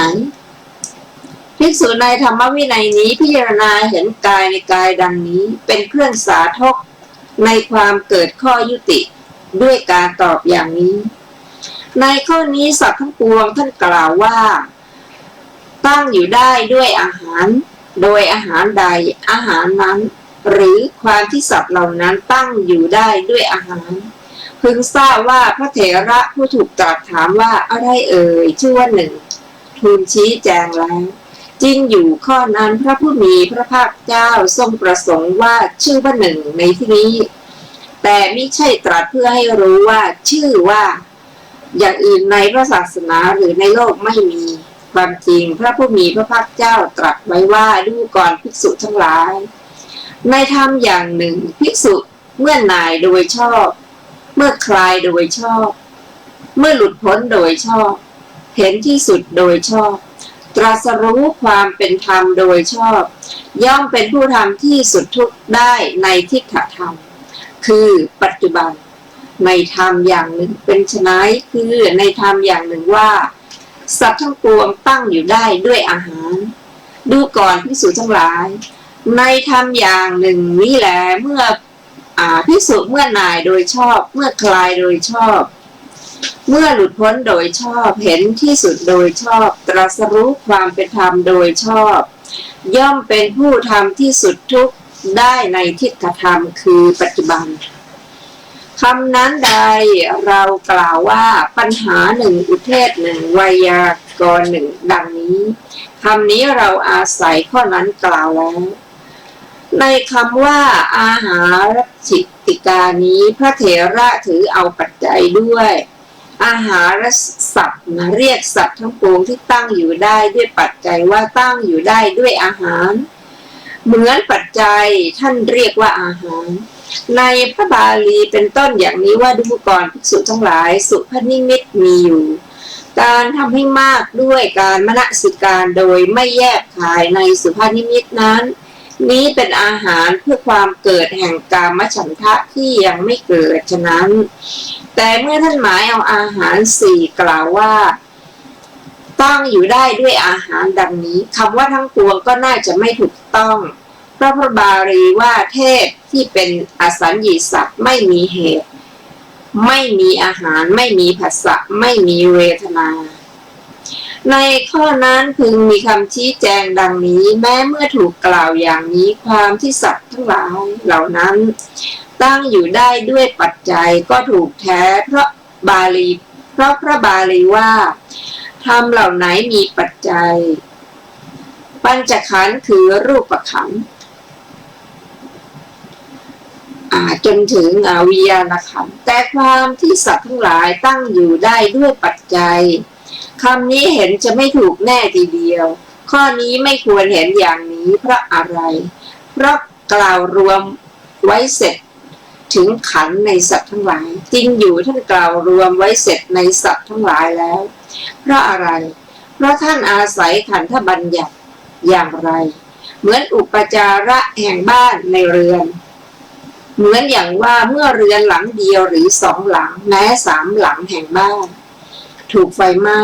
ภิกษุในธรรมวินัยนี้พิจารณาเห็นกายในกายดังนี้เป็นเครื่องสาธกในความเกิดข้อยุติด้วยการตอบอย่างนี้ในข้อนี้สัตว์ทั้งปวงท่านกล่าวว่าตั้งอยู่ได้ด้วยอาหารโดยอาหารใดอาหารนั้นหรือความที่สัตว์เหล่านั้นตั้งอยู่ได้ด้วยอาหารพึงทราบว่าพระเถระผู้ถูกตรัสถามว่าอะไรเอ่ยชื่อว่าหนึ่งทูลชี้แจงแล้วจริงอยู่ข้อนั้นพระผู้มีพระภาคเจ้าทรงประสงค์ว่าชื่อว่าหนึ่งในที่นี้แต่ไม่ใช่ตรัสเพื่อให้รู้ว่าชื่อว่าอย่างอื่นในพระศาสนาหรือในโลกไม่มีความจริงพระผู้มีพระภาคเจ้าตรัสไว้ว่าดูก่อนภิกษุทั้งหลายในธรรมอย่างหนึ่งภิกษุเมื่อหน่ายโดยชอบเมื่อคลายโดยชอบเมื่อหลุดพ้นโดยชอบเห็นที่สุดโดยชอบตรัสรู้ความเป็นธรรมโดยชอบย่อมเป็นผู้ทำที่สุดทุกข์ได้ในทิฏฐธรรมคือปัจจุบันในธรรมอย่างหนึ่งเป็นไฉนคือในธรรมอย่างหนึ่งว่าสัตว์ทั้งปวงตั้งอยู่ได้ด้วยอาหารดูก่อนภิกษุทั้งหลายในธรรมอย่างหนึ่งนี้แหละเมื่อภิกษุเมื่อหน่ายโดยชอบเมื่อคลายโดยชอบเมื่อหลุดพ้นโดยชอบเห็นที่สุดโดยชอบตรัสรู้ความเป็นธรรมโดยชอบย่อมเป็นผู้ทำที่สุดทุกข์ได้ในทิฏฐธรรมคือปัจจุบันคำนั้นใดเรากล่าวว่าปัญหาหนึ่งอุเทศหนึ่งไวยากรณ์หนึ่งดังนี้คำนี้เราอาศัยข้อนั้นกล่าวแล้วในคำว่าอาหารจิตติกานี้พระเถระถือเอาปัจจัยด้วยอาหารสัตว์เรียกสัตว์ทั้งปวงที่ตั้งอยู่ได้ด้วยปัจจัยว่าตั้งอยู่ได้ด้วยอาหารเหมือนปัจจัยท่านเรียกว่าอาหารในพระบาลีเป็นต้นอย่างนี้ว่าดูก่อนภิกษุทั้งหลายสุภนิมิตมีอยู่การทำให้มากด้วยการมนสิการโดยไม่แยกขายในสุภนิมิตนั้นนี้เป็นอาหารเพื่อความเกิดแห่งกามฉันทะที่ยังไม่เกิดฉะนั้นแต่เมื่อท่านหมายเอาอาหารสี่กล่าวว่าตั้งอยู่ได้ด้วยอาหารดังนี้คำว่าทั้งปวงก็น่าจะไม่ถูกต้องเพราะพระบาลีว่าเทพที่เป็นอสัญญีสัตว์ไม่มีเหตุไม่มีอาหารไม่มีผัสสะไม่มีเวทนาในข้อนั้นพึงมีคำชี้แจงดังนี้แม้เมื่อถูกกล่าวอย่างนี้ความที่สัตว์ทั้งหลายเหล่านั้นตั้งอยู่ได้ด้วยปัจจัยก็ถูกแท้เพราะพระบาลีว่าธรรมเหล่าไหนมีปัจจัยปัญจขันธ์คือรูปขันธ์จนถึงวิญญาณขันธ์แต่ความที่สัตว์ทั้งหลายตั้งอยู่ได้ด้วยปัจจัยคำนี้เห็นจะไม่ถูกแน่ทีเดียวข้อนี้ไม่ควรเห็นอย่างนี้เพราะอะไรเพราะกล่าวรวมไว้เสร็จถึงขันธ์ในสัตว์ทั้งหลายจริงอยู่ท่านกล่าวรวมไว้เสร็จในสัตว์ทั้งหลายแล้วเพราะอะไรเพราะท่านอาศัยขันธบัญญัติอย่างไรเหมือนอุปจาระแห่งบ้านในเรือนเหมือนอย่างว่าเมื่อเรือนหลังเดียวหรือสองหลังแม้สามหลังแห่งบ้านถูกไฟไหม้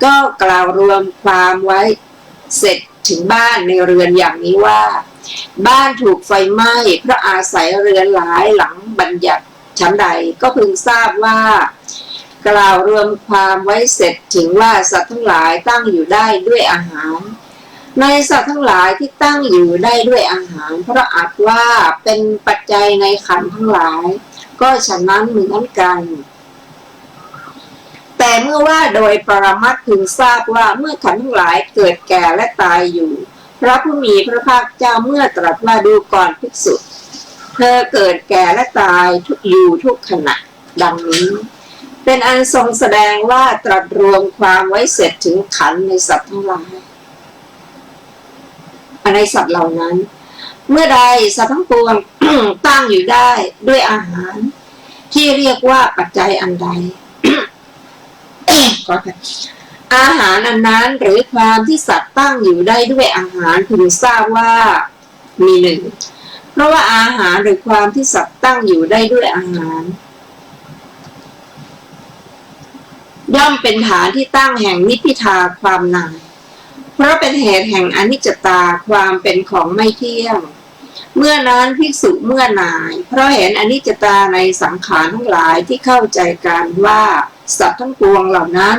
ก็กล่าวรวมความไว้เสร็จถึงบ้านในเรือนอย่างนี้ว่าบ้านถูกไฟไหม้เพราะอาศัยเรือนหลายหลังบัญญัติชั้นใดก็พึงทราบว่ากล่าวรวมความไว้เสร็จถึงว่าสัตว์ทั้งหลายตั้งอยู่ได้ด้วยอาหารในสัตว์ทั้งหลายที่ตั้งอยู่ได้ด้วยอาหารเพราะอาจว่าเป็นปัจจัยในขันธ์ทั้งหลายก็ฉะนั้นเหมือนกันแต่เมื่อว่าโดยปรมัตถ์พึงทราบว่าเมื่อขันธ์ทั้งหลายเกิดแก่และตายอยู่พระผู้มีพระภาคเจ้าเมื่อตรัสว่าดูก่อนภิกษุเธอเกิดแก่และตายอยู่ทุกขณะดังนี้เป็นอันทรงแสดงว่าตรัสรวมความไว้เสร็จถึงขันธ์ในสัตว์ทั้งหลายในสัตว์เหล่านั้นเมื่อใดสัตว์ทั้งปวง ตั้งอยู่ได้ด้วยอาหาร ที่เรียกว่าปัจจัยอันใด อาหารอันนั้นหรือความที่สัตว์ตั้งอยู่ได้ด้วยอาหารพึงทราบว่ามีหนึ่งเพราะว่าอาหารหรือความที่สัตว์ตั้งอยู่ได้ด้วยอาหารย่อมเป็นฐานที่ตั้งแห่งนิพพิทาความนายเพราะเป็นเหตุแห่งอนิจจตาความเป็นของไม่เที่ยงเมื่อนั้นภิกษุเมื่อนายเพราะเห็นอนิจจตาในสังขารทั้งหลายที่เข้าใจกันว่าสัตว์ทั้งปวงเหล่านั้น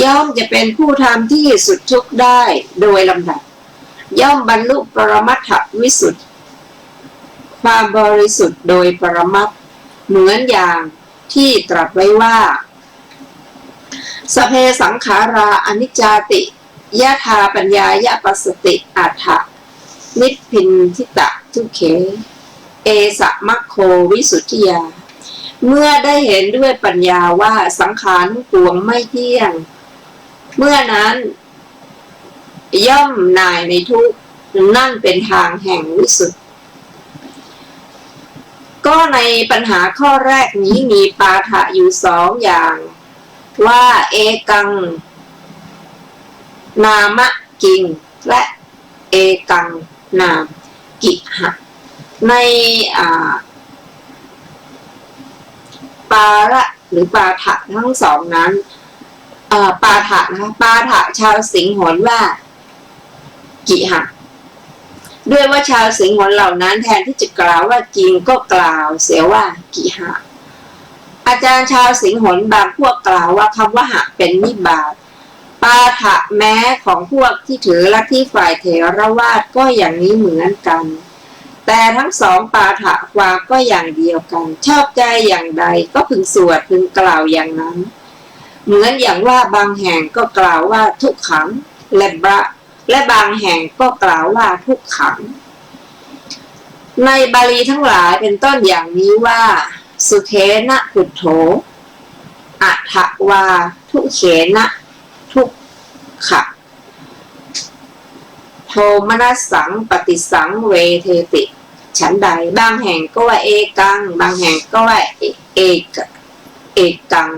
ย่อมจะเป็นผู้ทำที่สุดทุกข์ได้โดยลำดับย่อมบรรลุปรมัตถวิสุทธิความบริสุทธิ์โดยปรมัตถ์เหมือนอย่างที่ตรัสไว้ว่าสเพสังขาราอนิจจาติยะธาปัญญายะปัสสติอัฏฐะนิพพินทิตะทุเขเอสะมัคโควิสุทธิยาเมื่อได้เห็นด้วยปัญญาว่าสังขารทั้งปวงไม่เที่ยงเมื่อนั้นย่อมนายในทุกข์นั่นเป็นทางแห่งวิสุทธิก็ในปัญหาข้อแรกนี้มีปาฐะอยู่สองอย่างว่าเอกังนามะกิงและเอกังนามกิหะในปาระหรือปาฐะทั้งสองนั้นปาฐะนะคะปาฐะชาวสิงหนว่ากิหะด้วยว่าชาวสิงหนเหล่านั้นแทนที่จะกล่าวว่าจริงก็กล่าวเสียว่ากิหะอาจารย์ชาวสิงหนบางพวกกล่าวว่าคำว่าหะเป็นนิบาตปาฐะแม้ของพวกที่ถือลัทธิฝ่ายเถรวาทก็อย่างนี้เหมือนกันแต่ทั้งสองปาฐะความก็อย่างเดียวกันชอบใจอย่างใดก็พึงสวดพึงกล่าวอย่างนั้นเหมือนอย่างว่าบางแห่งก็กล่าวว่าทุกขังและบางแห่งก็กล่าวว่าทุกขังในบาลีทั้งหลายเป็นต้นอย่างนี้ว่าสุเขนะพุทโธอัฏฐวาทุเขนะทุกขะโทมนัสสังปฏิสังเวเทติฉันใดบางแห่งก็ว่าเอกังบางแห่งก็ว่าเอกกัง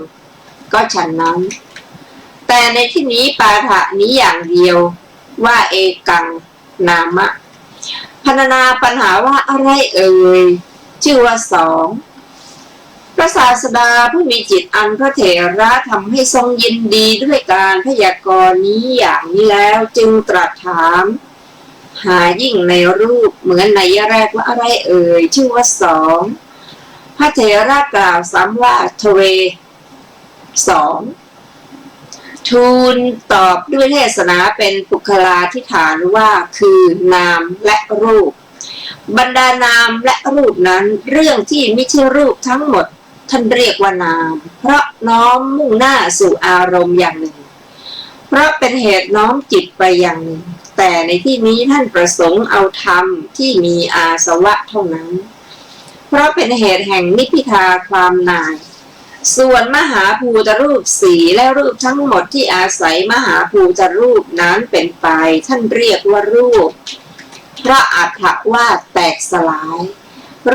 ก็ฉันนั้นแต่ในที่นี้ปาฐะนี้อย่างเดียวว่าเอกังนามะพรรณนาปัญหาว่าอะไรเอ่ยชื่อว่าสองพระศาสดาผู้มีจิตอันพระเถระทำให้ทรงยินดีด้วยการพยากรณ์นี้อย่างนี้แล้วจึงตรัสถามหายิ่งในรูปเหมือนในแรกว่าอะไรเอ่ยชื่อว่าสองพระเถระกล่าวซ้ำว่าทเวสองทูลตอบด้วยเทศนาเป็นปุคลาธิฐานว่าคือนามและรูปบรรดานามและรูปนั้นเรื่องที่ไม่ใช่รูปทั้งหมดท่านเรียกว่านามเพราะน้อมมุ่งหน้าสู่อารมณ์อย่างหนึ่งเพราะเป็นเหตุน้อมจิตไปอย่างหนึ่งแต่ในที่นี้ท่านประสงค์เอาธรรมที่มีอาสวะเท่านั้นเพราะเป็นเหตุแห่งนิพพิทาความนายส่วนมหาภูตรูปสีและรูปทั้งหมดที่อาศัยมหาภูตรูปนั้นเป็นไปท่านเรียกว่ารูปพระอัฏฐว่าแตกสลาย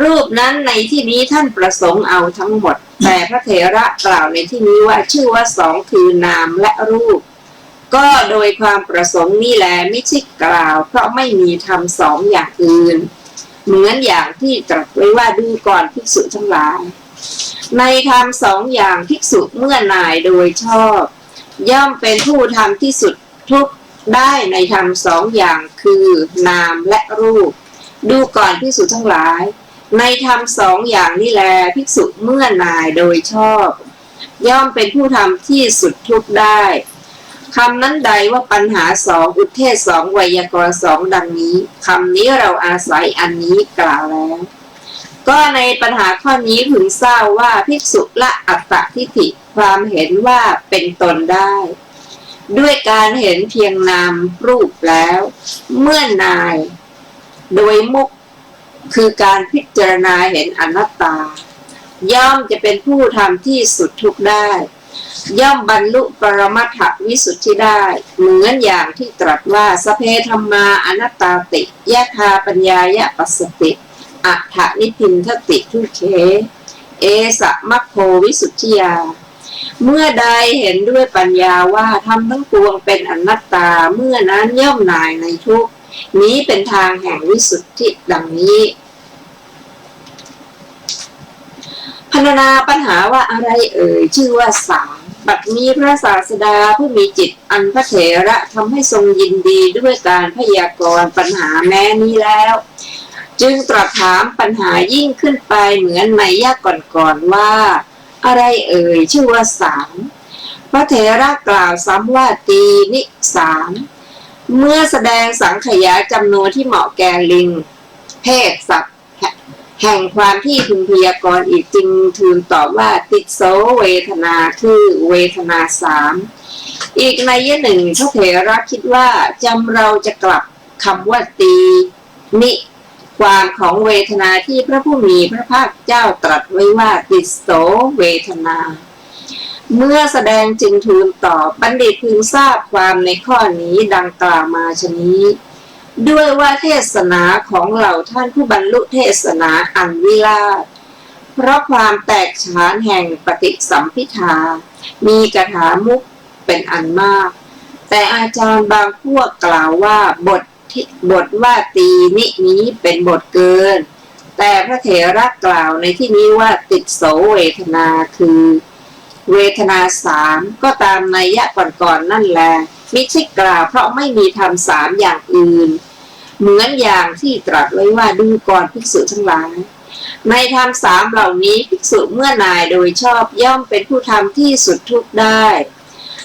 รูปนั้นในที่นี้ท่านประสงค์เอาทั้งหมดแต่พระเถระกล่าวในที่นี้ว่าชื่อว่าสองคือนามและรูปก็โดยความประสงค์นี้แลไม่ใช่กล่าวเพราะไม่มีธรรมสองอย่างอื่นเหมือนอย่างที่ตรัสไว้ว่าดูก่อนภิกษุทั้งหลายในธรรมสองอย่างภิกษุเมื่อนายโดยชอบย่อมเป็นผู้ทำที่สุดทุกได้ในธรรมสองอย่างคือนามและรูปดูก่อนภิกษุทั้งหลายในธรรมสองอย่างนี้แลภิกษุเมื่อนายโดยชอบย่อมเป็นผู้ทำที่สุดทุกได้คำนั้นใดว่าปัญหาสองอุทเทศสองไวยากรณ์สองดังนี้คำนี้เราอาศัยอันนี้กล่าวแล้วก็ในปัญหาข้อนี้พึงทราบว่าภิกษุละอัตตทิฏฐิความเห็นว่าเป็นตนได้ด้วยการเห็นเพียงนามรูปแล้วเมื่อนายโดยมุขคือการพิจารณาเห็นอนัตตาย่อมจะเป็นผู้ทำที่สุดทุกได้ย่อมบรรลุปรมัตถวิสุทธิได้เหมือนอย่างที่ตรัสว่าสเพธัมมาอนัตตาติยะธาปัญญายะปัสสติอัฏฐนิพพินทติทุเข เอสะมัคโควิสุทธิยาเมื่อใดเห็นด้วยปัญญาว่าธรรมทั้งปวงเป็นอนัตตาเมื่อนั้นย่อมหน่ายในทุกข์นี้เป็นทางแห่งวิสุทธิดังนี้พรรณนาปัญหาว่าอะไรเอ่ยชื่อว่าสามบัดนี้พระศาสดาผู้มีจิตอันพระเถระทำให้ทรงยินดีด้วยการพยากรณ์ปัญหาแม้นี้แล้วจึงตรัสถามปัญหายิ่งขึ้นไปเหมือนในยะก่อนๆว่าอะไรเอ่ยชื่อว่าสามพระเถระกล่าวซ้ำว่าตีนิสามเมื่อแสดงสังขยาจำนวนที่เหมาะแก่ลิงเพศสัตว์แห่งความที่พึงพยากรณ์อีกจึงทูลตอบว่าติโสเวทนาคือเวทนาสามอีกในยะหนึ่งพระเถระคิดว่าจำเราจะกลับคำว่าตีนิความของเวทนาที่พระผู้มีพระภาคเจ้าตรัสไว้ว่าติโสเวทนาเมื่อแสดงจึงทูลตอบบัณฑิตพึงทราบความในข้อนี้ดังกล่าวมาชนี้ด้วยว่าเทศนาของเหล่าท่านผู้บรรลุเทศนาอันวิราชเพราะความแตกฉานแห่งปฏิสัมภิทามีกถามุขเป็นอันมากแต่อาจารย์บางพวกกล่าวว่าบทว่าตีนินี้เป็นบทเกินแต่พระเถระกล่าวในที่นี้ว่าติโสเวทนาคือเวทนาสามก็ตามนัยยะก่อนๆนั่นแหละมิใช่กล่าวเพราะไม่มีธรรมสามอย่างอื่นเหมือนอย่างที่ตรัสไว้ว่าดูก่อนภิกษุทั้งหลายในธรรมสามเหล่านี้ภิกษุเมื่อหน่ายโดยชอบย่อมเป็นผู้ทำที่สุดทุกข์ได้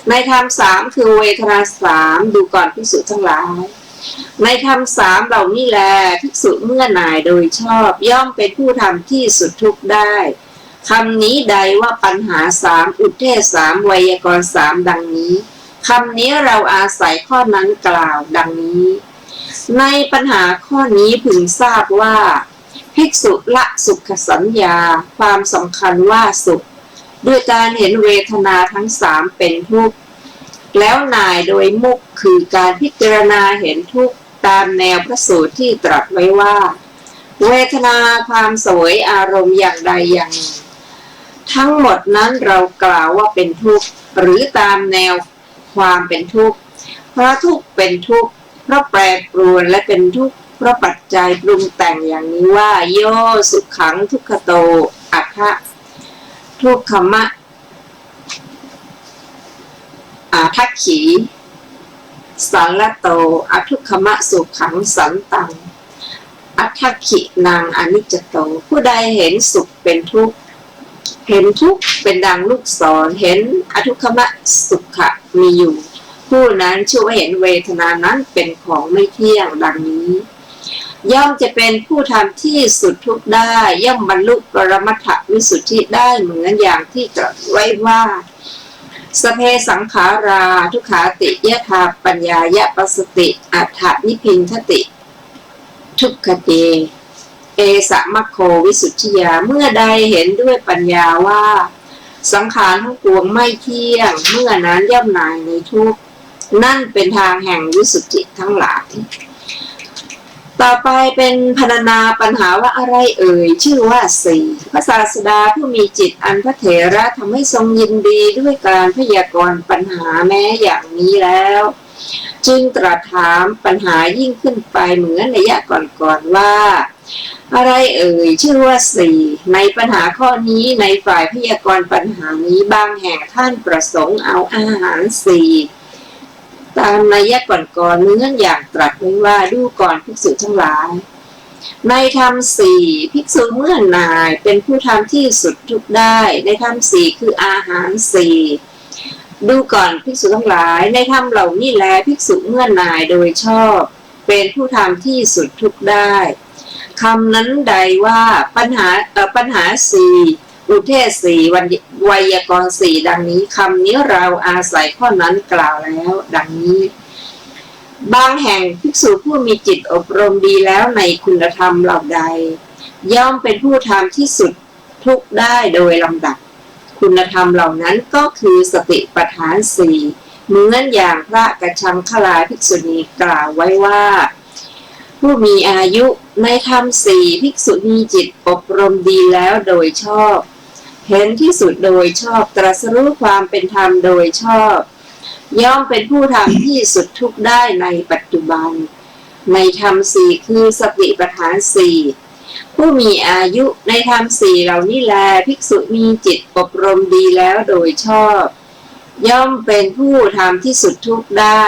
ในธรรมสามคือเวทนาสามดูก่อนภิกษุทั้งหลายในธรรมสามเหล่านี้แลภิกษุเมื่อหน่ายโดยชอบย่อมเป็นผู้ทำที่สุดทุกข์ได้คำนี้ใดว่าปัญหาสามอุทเทศสามไวยากรณ์สามดังนี้คำนี้เราอาศัยข้อนั้นกล่าวดังนี้ในปัญหาข้อนี้พึงทราบว่าภิกษุละสุขสัญญาความสำคัญว่าสุขด้วยการเห็นเวทนาทั้งสามเป็นทุกข์แล้วหน่ายโดยมุขคือการพิจารณาเห็นทุกข์ตามแนวพระสูตรที่ตรัสไว้ว่าเวทนาความเสวยอารมณ์อย่างใดอย่างหนึ่งทั้งหมดนั้นเรากล่าวว่าเป็นทุกข์หรือตามแนวความเป็นทุกข์เพราะทุกข์เป็นทุกข์เพราะแปรปรวนและเป็นทุกข์เพราะปัจจัยปรุงแต่งอย่างนี้ว่าโยสุขังทุกขโตอัฏฐะทุกขมะทักขีสัลลโตอทุกขมะสุขังสันตังอัตถขินางอนิจจโตผู้ใดเห็นสุขเป็นทุกข์เห็นทุกข์เป็นดังลูกศรเห็นอทุกขมะสุขะมีอยู่ผู้นั้นชื่อว่าเห็นเวทนานั้นเป็นของไม่เที่ยงดังนี้ย่อมจะเป็นผู้ทำที่สุดทุกข์ได้ย่อมบรรลุปรมัตถวิสุทธิได้เหมือนอย่างที่ตรัสไว้ว่าสเพสังขาราทุกขาติยถาปัญญายะปัสสติอัฏฐนิพินทติทุกขเตเอสะมัคโควิสุทธิยาเมื่อใดเห็นด้วยปัญญาว่าสังขารทั้งปวงไม่เที่ยงเมื่อนั้นย่อมหน่ายในทุกข์นั่นเป็นทางแห่งวิสุทธิทั้งหลายต่อไปเป็นพรรณนาปัญหาว่าอะไรเอ่ยชื่อว่าสี่พระศาสดาผู้มีจิตอันพระเถระทำให้ทรงยินดีด้วยการพยากรณ์ปัญหาแม้อย่างนี้แล้วจึงตรัสถามปัญหายิ่งขึ้นไปเหมือนในยะก่อนๆว่าอะไรเอ่ยชื่อว่าสี่ในปัญหาข้อนี้ในฝ่ายพยากรณ์ปัญหานี้บางแห่งท่านประสงค์เอาอาหารสี่ตามนัยยะก่อนๆเหมือนอย่างตรัสไว้ว่าดูก่อนภิกษุทั้งหลายในธรรมสี่ภิกษุเมื่อหน่ายเป็นผู้ทำที่สุดทุกข์ได้ในธรรมสี่คืออาหารสี่ดูก่อนภิกษุทั้งหลายในธรรมเหล่านี้แลภิกษุเมื่อหน่ายโดยชอบเป็นผู้ทำที่สุดทุกข์ได้คำนั้นใดว่าปัญหาสี่อุเทศสี่ไวยากรณ์สี่ดังนี้คำนี้เราอาศัยข้อนั้นกล่าวแล้วดังนี้บางแห่งภิกษุผู้มีจิตอบรมดีแล้วในคุณธรรมเหล่าใดย่อมเป็นผู้ทำที่สุดทุกข์ได้โดยลำดับคุณธรรมเหล่านั้นก็คือสติปัฏฐานสี่เหมือนอย่างพระกัจฉังคลาภิกษุณีกล่าวไว้ว่าผู้มีอายุในธรรมสี่ภิกษุมีจิตอบรมดีแล้วโดยชอบ เห็นที่สุดโดยชอบตรัสรู้ความเป็นธรรมโดยชอบย่อมเป็นผู้ทำที่สุดทุกข์ได้ในปัจจุบันในธรรมสี่คือสติปัฏฐานสี่ผู้มีอายุในธรรมสี่เหล่านี้แลภิกษุมีจิตอบรมดีแล้วโดยชอบย่อมเป็นผู้ทำที่สุดทุกข์ได้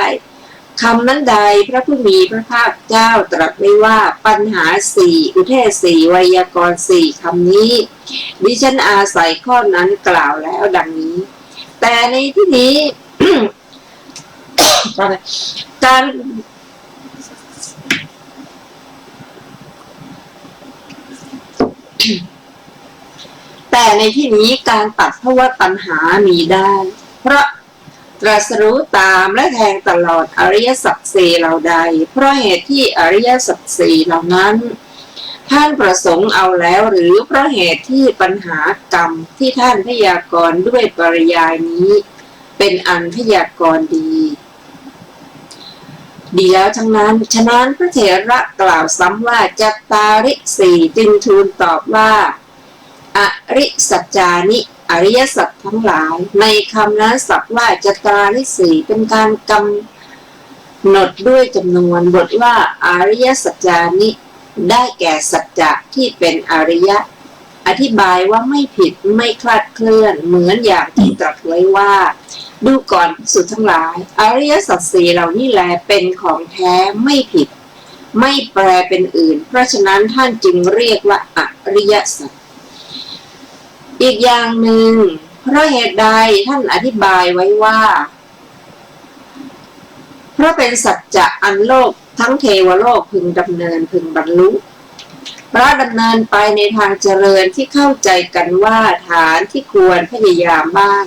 คำนั้นใดพระผู้มีพระภาคเจ้าตรัสไว้ว่าปัญหาสี่อุเทศสี่ไวยากรณ์สี่คำนี้ดิฉันอาศัยข้อนั้นกล่าวแล้วดังนี้แต่ในที่นี้ การแต่ในที่นี้การตัดภวตัณหามีได้เพราะตรัสรู้ตามและแทงตลอดอริยสัจสี่เหล่าใดเพราะเหตุที่อริยสัจสี่เหล่านั้นท่านประสงค์เอาแล้วหรือเพราะเหตุที่ปัญหากรรมที่ท่านพยากรณ์ด้วยปริยายนี้เป็นอันพยากรณ์ดีแล้วทั้งนั้นฉะนั้นพระเถระกล่าวซ้ำว่าจัตตาริสี่จึงทูลตอบว่าอริสัจจานิอริยสัจทั้งหลายในคำนั้นสัพว่าจัตตาริสี่เป็นการกำหนดด้วยจำนวนบทว่าอริยสัจจานิได้แก่สัจจะที่เป็นอริยะอธิบายว่าไม่ผิดไม่คลาดเคลื่อนเหมือนอย่างที่ตรัสไว้ว่าดูก่อนภิกษุทั้งหลายอริยสัจสี่เหล่านี้แลเป็นของแท้ไม่ผิดไม่แปลเป็นอื่นเพราะฉะนั้นท่านจึงเรียกว่าอริยสัจอีกอย่างหนึ่งเพราะเหตุใดท่านอธิบายไว้ว่าเพราะเป็นสัจจะอันโลกทั้งเทวโลกพึงดำเนินพึงบรรลุเพราะดำเนินไปในทางเจริญที่เข้าใจกันว่าฐานที่ควรพยายามบ้าง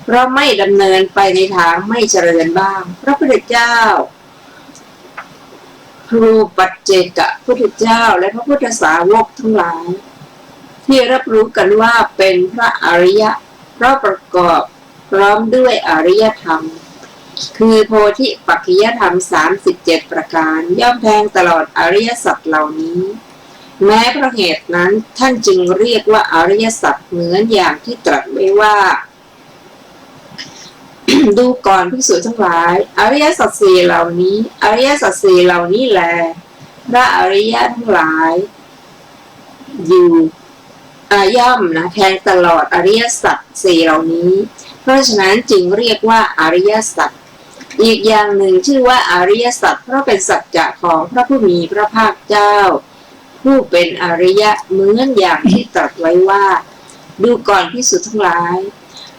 เพราะไม่ดำเนินไปในทางไม่เจริญบ้างพระพุทธเจ้าครูปัจเจกพุทธเจ้าและพระพุทธสาวกทั้งหลายที่รับรู้กันว่าเป็นพระอริยะเพราะประกอบพร้อมด้วยอริยธรรมคือโพธิปัจจยธรรม37ประการย่อมแทงตลอดอริยสัจเหล่านี้แม้เพราะเหตุนั้นท่านจึงเรียกว่าอริยสัจเหมือนอย่างที่ตรัสไว้ว่า ดูก่อนภิกษุทั้งหลายอริยสัจสี่เหล่านี้อริยสัจสี่เหล่านี้แลพระอริยะทั้งหลายอยู่ย่อมนะแทงตลอดอริยสัจสี่เหล่านี้เพราะฉะนั้นจึงเรียกว่าอริยสัจอีกอย่างหนึ่งชื่อว่าอริยสัจเพราะเป็นสัจจะของพระผู้มีพระภาคเจ้าผู้เป็นอริยะเหมือนอย่างที่ตรัสไว้ว่าดูก่อนภิกษุทั้งหลาย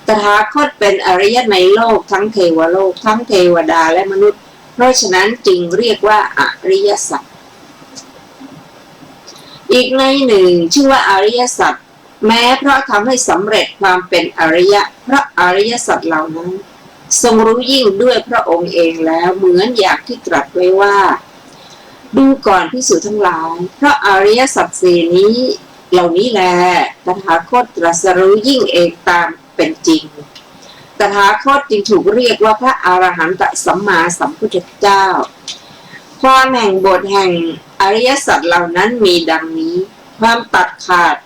ตถาคตเป็นอริยะในโลกทั้งเทวโลกทั้งเทวดาและมนุษย์เพราะฉะนั้นจึงเรียกว่าอริยสัจอีกในหนึ่งชื่อว่าอริยสัจแม้เพราะทำให้สำเร็จความเป็นอริยะเพราะอริยสัจเหล่านั้นทรงรู้ยิ่งด้วยพระองค์เองแล้วเหมือนอย่างที่ตรัสไว้ว่าดูก่อนภิกษุทั้งหลายเพราะอริยสัจสี่นี้เหล่านี้แลตถาคตตรัสรู้ยิ่งเองตามเป็นจริงตถาคตจึงถูกเรียกว่าพระอรหันตสัมมาสัมพุทธเจ้าความแห่งบทแห่งอริยสัจเหล่านั้นมีดังนี้ความตัดขาด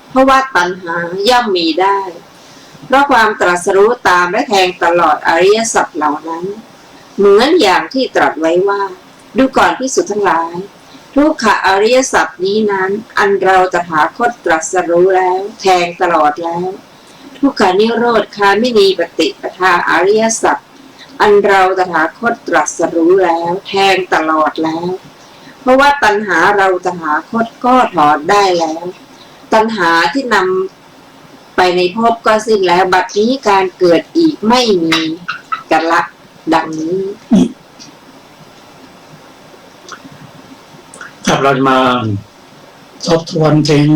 เพราะว่าตัณหาย่อมมีได้เพราะความตรัสรู้ตามและแทงตลอดอริยสัจเหล่านั้นเหมือนอย่างที่ตรัสไว้ว่าดูก่อนภิกษุทั้งหลายทุกขอริยสัจนี้นั้นอันเราตถาคตตรัสรู้แล้วแทงตลอดแล้วทุกขานิโรธคามินีปฏิปทาอริยสัจอันเราตถาคตตรัสรู้แล้วแทงตลอดแล้วเพราะว่าตัณหาเราตถาคตก็ถอนได้แล้วตัณหาที่นำไปในภพก็สิ้นแล้วบัดนี้การเกิดอีกไม่มีกันละดังนี้ครับเรามาทบทวนถึง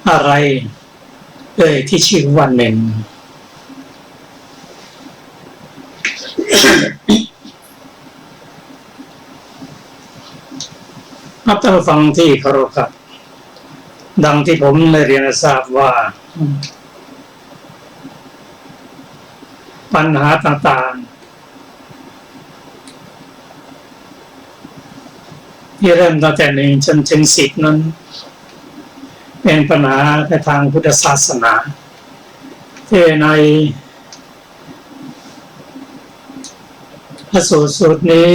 อะไรที่ชื่อว่าเน้นครับท่านผู้ฟังที่เคารพครับดังที่ผมได้เรียนทราบว่าปัญหาต่างๆที่เริ่มตั้งแต่1จนถึง10นั้น เป็นปัญหาในทางพุทธศาสนาที่ในพระสูตรนี้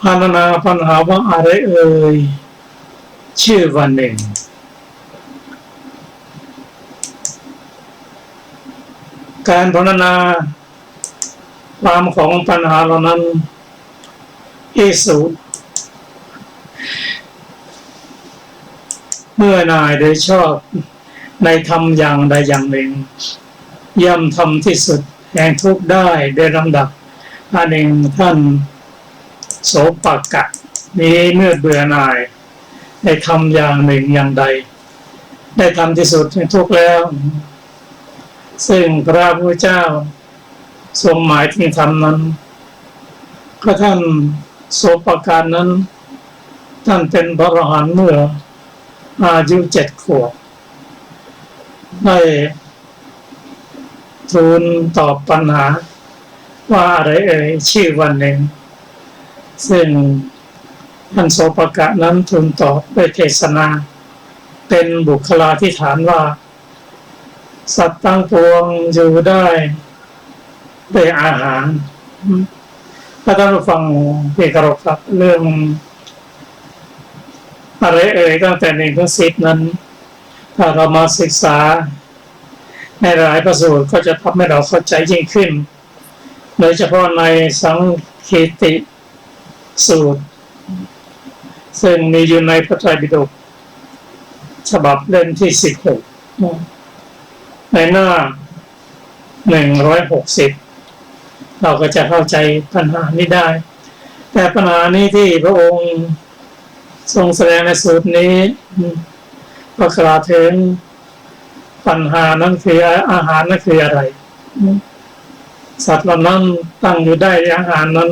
พรรณนาปัญหาว่าอะไรเอ่ยชื่อวันหนึ่งการพรรณนาความของปัญหาเหล่านั้นอิสุเมื่อนายโดยชอบในธรรมอย่างใดอย่างหนึ่งย่อมทำที่สุดแห่งทุกข์ได้โดยลำดับอันหนึ่งท่านโสปกะนี้เมื่อเบื่อหน่ายได้ทำอย่างหนึ่งอย่างใดได้ทำที่สุดแห่งทุกข์แล้วซึ่งพระพุทธเจ้าทรงหมายถึงธรรมนั้นก็ท่านโสปกะนั้นท่านเป็นพระอรหันต์เมื่ออายุ7 ขวบได้ทูลตอบปัญหาว่าอะไรเอ่ยชื่อวันหนึ่งซึ่งท่านโสปกะนั้นทูลตอบด้วยเทศนาเป็นบุคลาธิฐานว่าสัตว์ตั้งปวงอยู่ได้ด้วยอาหารถ้าท่านผู้ฟังที่เคารพครับเรื่องอะไรเอ่ยตั้งแต่1 ถึง 10นั้นถ้าเรามาศึกษาในหลายพระสูตรก็จะทำให้เราเข้าใจยิ่งขึ้นโดยเฉพาะในสังคีติสูตรซึ่งมีอยู่ในพระไตรปิฎกฉบับเล่มที่16ในหน้า160เราก็จะเข้าใจปัญหานี้ได้แต่ปัญหานี้ที่พระองค์ทรงแสดงในสูตรนี้ก็กล่าวถึงปัญหานั้นคืออาหารนั่นคืออะไรสัตว์เหล่านั้นตั้งอยู่ได้อาหารนั้น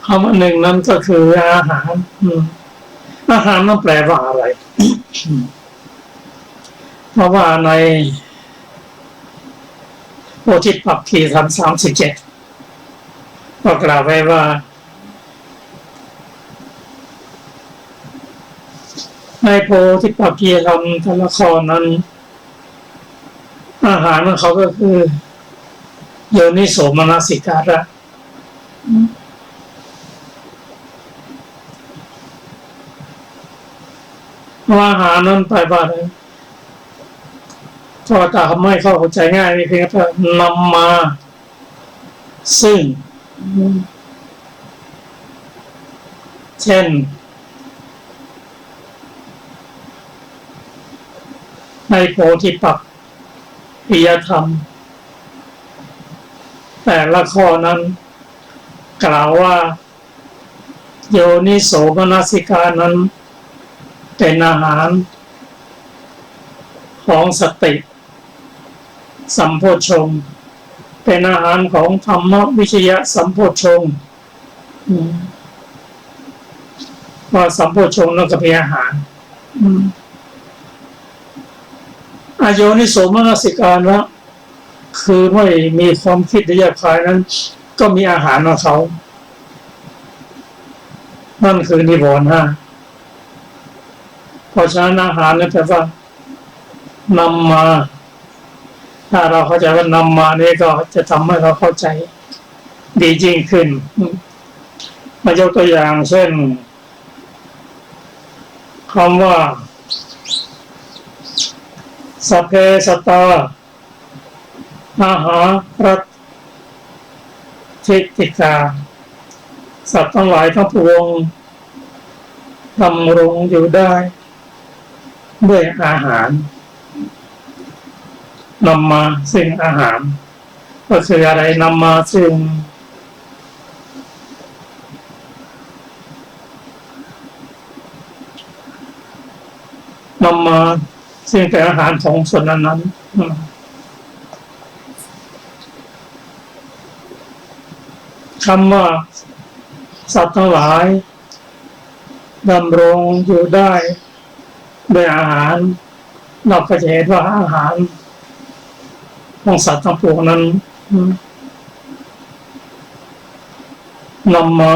คำว่าหนึ่งนั้นก็คืออาหารอาหารนั้นแปลว่าอะไร เพราะว่าในโพธิปักขีธรรม37ก็กล่าวไว้ว่าในโพธิปักขีธรรมแต่ละข้อนั้นอาหารของเขาก็คือโยนิโสมนสิการะอาหารนั้นไปว่าอะไรถ้าตาไม่เข้าใจง่ายนี่เพียงแต่นำมาซึ่งเช่นในโพธิปักขิยธรรมแต่ละข้อนั้นกล่าวว่าโยนิโสมนสิการนั้นเป็นอาหารของสติสัมโพชฌงค์เป็นอาหารของธรรมวิชยสัมโพชฌงค์ว่าสัมโพชฌงค์นั่นก็เป็นอาหารอโยนิโสมนสิการละคือไม่มีความคิดแยบคายนั้นก็มีอาหารของเขานั่นคือนิวรณ์ 5เพราะฉะนั้นอาหารนั้นแปลว่านำมาถ้าเราเข้าใจว่านำมานี่ก็จะทำให้เราเข้าใจดียิ่งขึ้นมายกตัวอย่างเช่นคำว่าสัพเพสัตตาอาหารัตถิติกาสัตว์ทั้งหลายทั้งปวงดำรงอยู่ได้ด้วยอาหารนำมาซึ่งอาหารก็คืออะไรนำมาซึ่งเป็นอาหารของส่วนนั้นคำว่าสัตว์ทั้งหลาย ดำรงอยู่ได้ด้วยอาหารเราก็จะเห็นว่าอาหารของสัตว์ทั้งปวงนั้นนำมา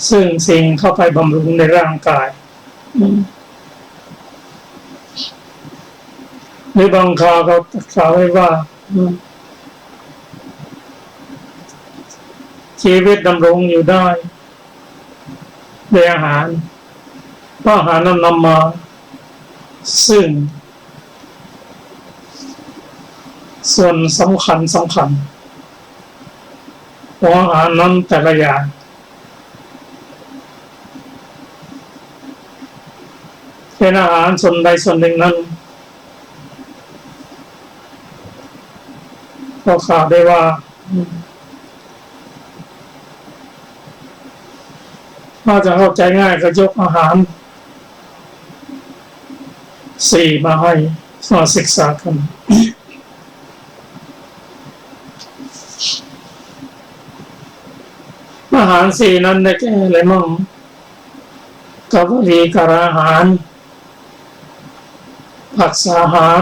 ซึ่งสิ่งเข้าไปบำรุงในร่างกายในบางคราวเขากล่าวไว้ว่าชีวิตดำรงอยู่ได้ด้วยอาหารเพราะอาหารนั้นนำมาซึ่งส่วนสำคัญของอาหารนั้นแต่ละอย่างเป็นอาหารส่วนใดส่วนหนึ่งนั้นก็กล่าวได้ว่าถ้าจะเข้าใจง่ายก็ยกอาหาร4มาให้มาศึกษากันอาหาร4นั้นได้แก่อะไรมั่งกัปลีกอาหารผัสสะอาหาร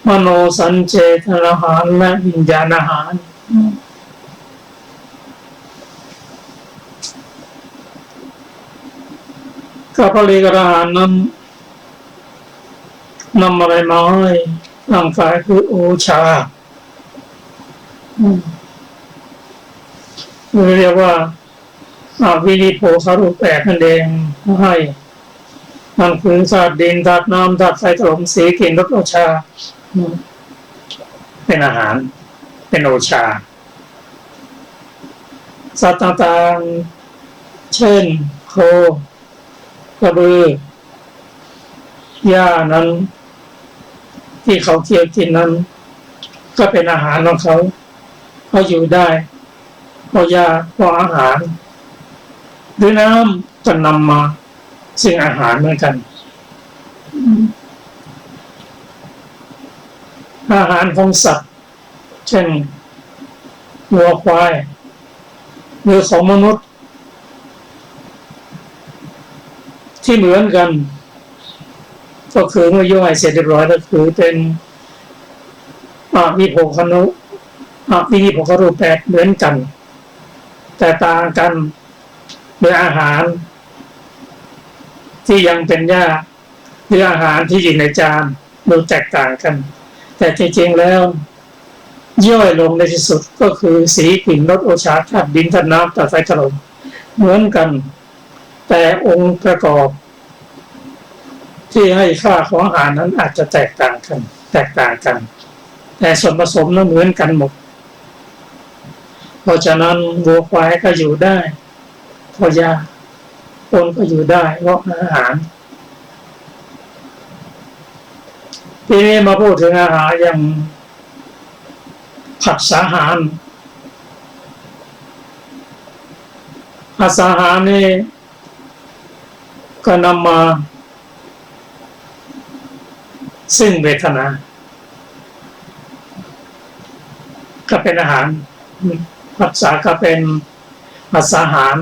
มโนสัญเจตนาหารและวิญญาณอาหารกัปลีกอาหารนั้นนำอะไรมาให้ร่างกายคือโอชาเรียกว่าวิริโภคารูป8นั่นเองให้มันคือธาตุดินธาตุน้ำธาตุไฟถล่มสีกลิ่นรสโอชาเป็นอาหารเป็นโอชาสัตว์ต่างๆเช่นโคกระบือหญ้านั้นที่เขาเคี้ยวกินนั้นก็เป็นอาหารของเขาอยู่ได้เพราะหญ้าเพราะอาหารหรือน้ำก็นำมาซึ่งอาหารเหมือนกันอาหารของสัตว์เช่นวัวควายหรือของมนุษย์ที่เหมือนกันก็คือเมื่อย่อยเสร็จเรียบร้อยก็คือเป็นวิโภคานุวินิโภคารูป8เหมือนกันแต่ต่างกันโดยอาหารที่ยังเป็นหญ้าหรืออาหารที่อยู่ในจานดูแตกต่างกันแต่จริงๆแล้วย่อยลงในที่สุดก็คือสีกลิ่นรสโอชาธาตุดินธาตุน้ำธาตุไฟถล่มเหมือนกันแต่องค์ประกอบที่ให้ค่าของอาหารนั้นอาจจะแตกต่างกันแต่ส่วนผสมนั้นเหมือนกันหมดเพราะฉะนั้นวัวควายก็อยู่ได้เพราะหญ้าคนก็อยู่ได้เพราะอาหารทีนี้มาพูดถึงอาหารอย่างผัสสะอาหารผัสสะอาหารนี่ก็นำมาซึ่งเวทนาก็เป็นอาหารผัสสะก็เป็นผัสสะอาหาร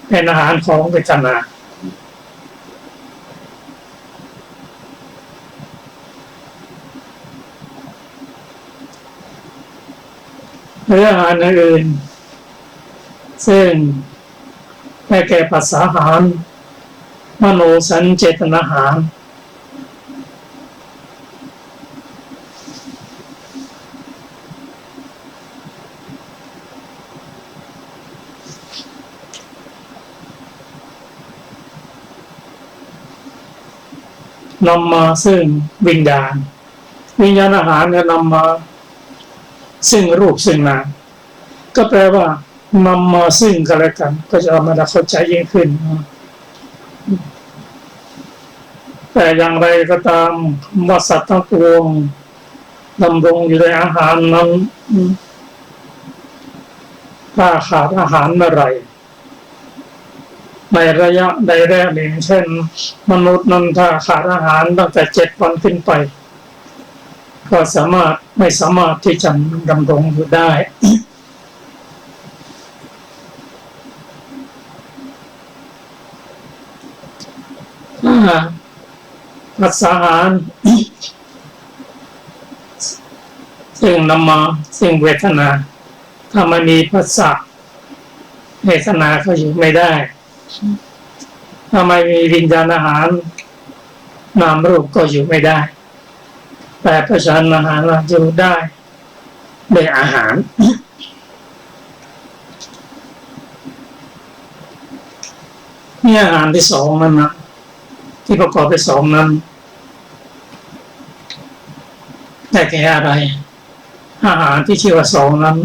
เป็นอาหารของเวทนาหรืออาหารอื่นซึ่งได้แก่ผัสสะอาหารมโนสัญเจตนาอาหารนำมาซึ่งวิญญาณอาหารเนี่ยนำมาซึ่งรูปซึ่งนามก็แปลว่านำมาซึ่งกันและกันก็จะทำให้เราเข้าใจยิ่งขึ้นแต่อย่างไรก็ตามว่าสัตว์ทั้งปวงดำรงอยู่ในอาหารนั้นถ้าขาดอาหารเมื่อไหร่ ในระยะใดแรกหนึ่งเช่นมนุษย์นั้นถ้าขาดอาหารตั้งแต่7 วันขึ้นไปก็ไม่สามารถที่จะดำรงอยู่ได้รักษาอาหารซึ่งนำมาซึ่งเวทนาถ้าไม่มีภาษาเวทนาก็อยู่ไม่ได้ถ้าไม่มีวิญญาณอาหารนามรูปก็อยู่ไม่ได้แต่ประชานอาหารอยู่ได้ด้วยอาหารนี่อาหารที่2นั้นนะที่ประกอบไป2นั้นได้แก่อะไรอาหารที่ชื่อว่า2นั้น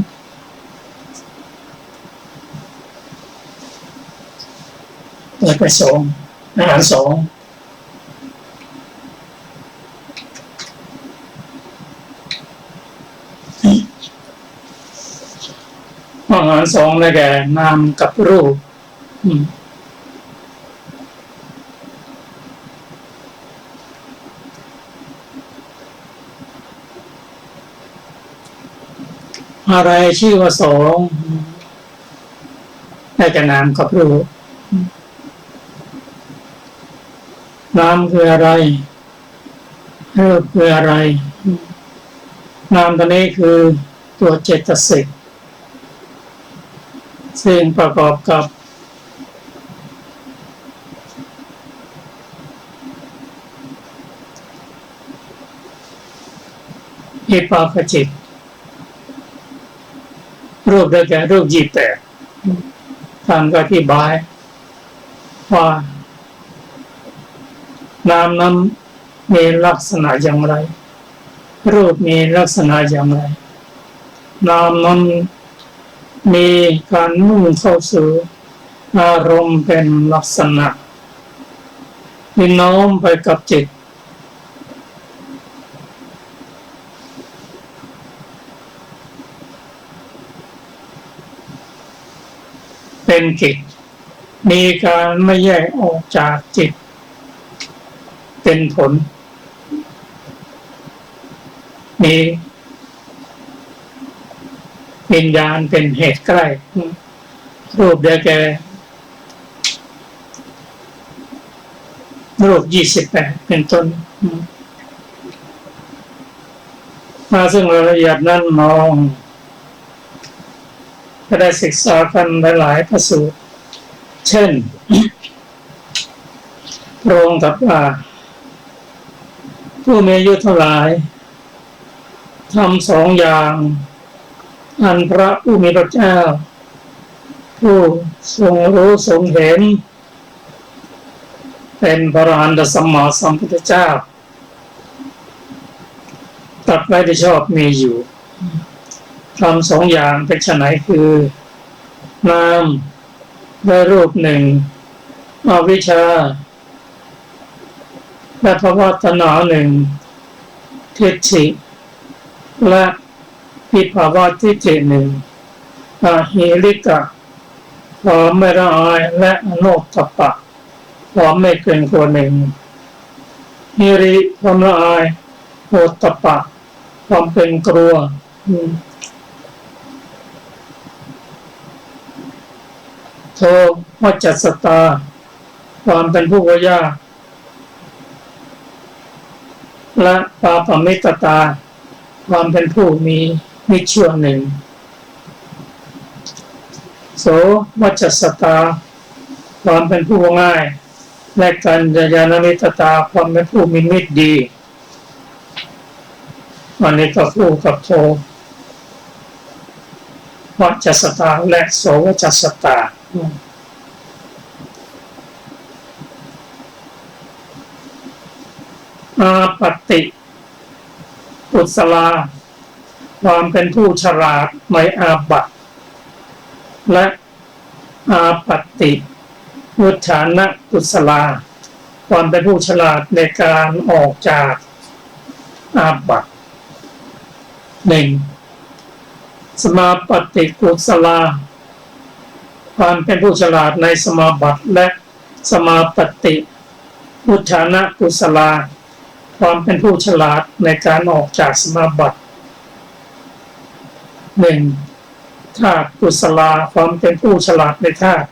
ได้ไป2อาหาร2อาหาร2ได้แก่นามกับรูปอะไรชื่อว่า2ได้แก่นามกับรูปนามคืออะไรรูปคืออะไรนามตัวนี้คือตัวเจตสิกซึ่งประกอบกับวิปากจิตรูปได้แก่รูป28ท่านก็อธิบายว่านามนั้นมีลักษณะอย่างไรรูปมีลักษณะอย่างไรนามนั้นมีการมุ่งเข้าสู่อารมณ์เป็นลักษณะที่น้อมไปกับจิตเป็นกิจมีการไม่แยกออกจากจิตเป็นผลมีวิญญาณเป็นเหตุใกล้รูปได้แก่รูป28เป็นต้นมาซึ่งรายละเอียดนั้นมองก็ได้ศึกษากันหลายพระสูตรเช่นพระองค์ตรัสว่าผู้มีอายุเท่าไหร่ทำ2 อย่างอันพระผู้มีพระเจ้าผู้ทรงรู้ทรงเห็นเป็นพระอรหันตสัมมาสัมพุทธเจ้าตรัสไว้ได้ชอบมีอยู่ทำ2 อย่างเป็นไฉนคือนามและรูป1อวิชชาและภวตัณหา1ทิฏฐิและวิภาวะทิฏฐิ1อหิริกะความไม่ละอายและอโนตตัปปะความไม่เกรงกลัวหิริความละอายโอตตัปปะความเป็นกลัวโทวัจจสตาความเป็นผู้ว่ายากและปาปมิตตาความเป็นผู้มีมิจฉาโสวัจจสตาความเป็นผู้ง่ายและกัญญาณมิตตาความเป็นผู้มีมิตรดีวันนี้ก็คู่กับโทวัจจสตาและโสวัจจสตาอาปติกุศลาความเป็นผู้ฉลาดไม่อาบัติและอาปติวุฒานะกุศลาความเป็นผู้ฉลาดในการออกจากอาบัติ1สมาปฏิกุศลา ความเป็นผู้ฉลาดในสมาบัติและสมาปฏิวุฒานะกุศลาความเป็นผู้ฉลาดในการออกจากสมาบัติหนึ่งธาตุกุศลาความเป็นผู้ฉลาดในธาตุ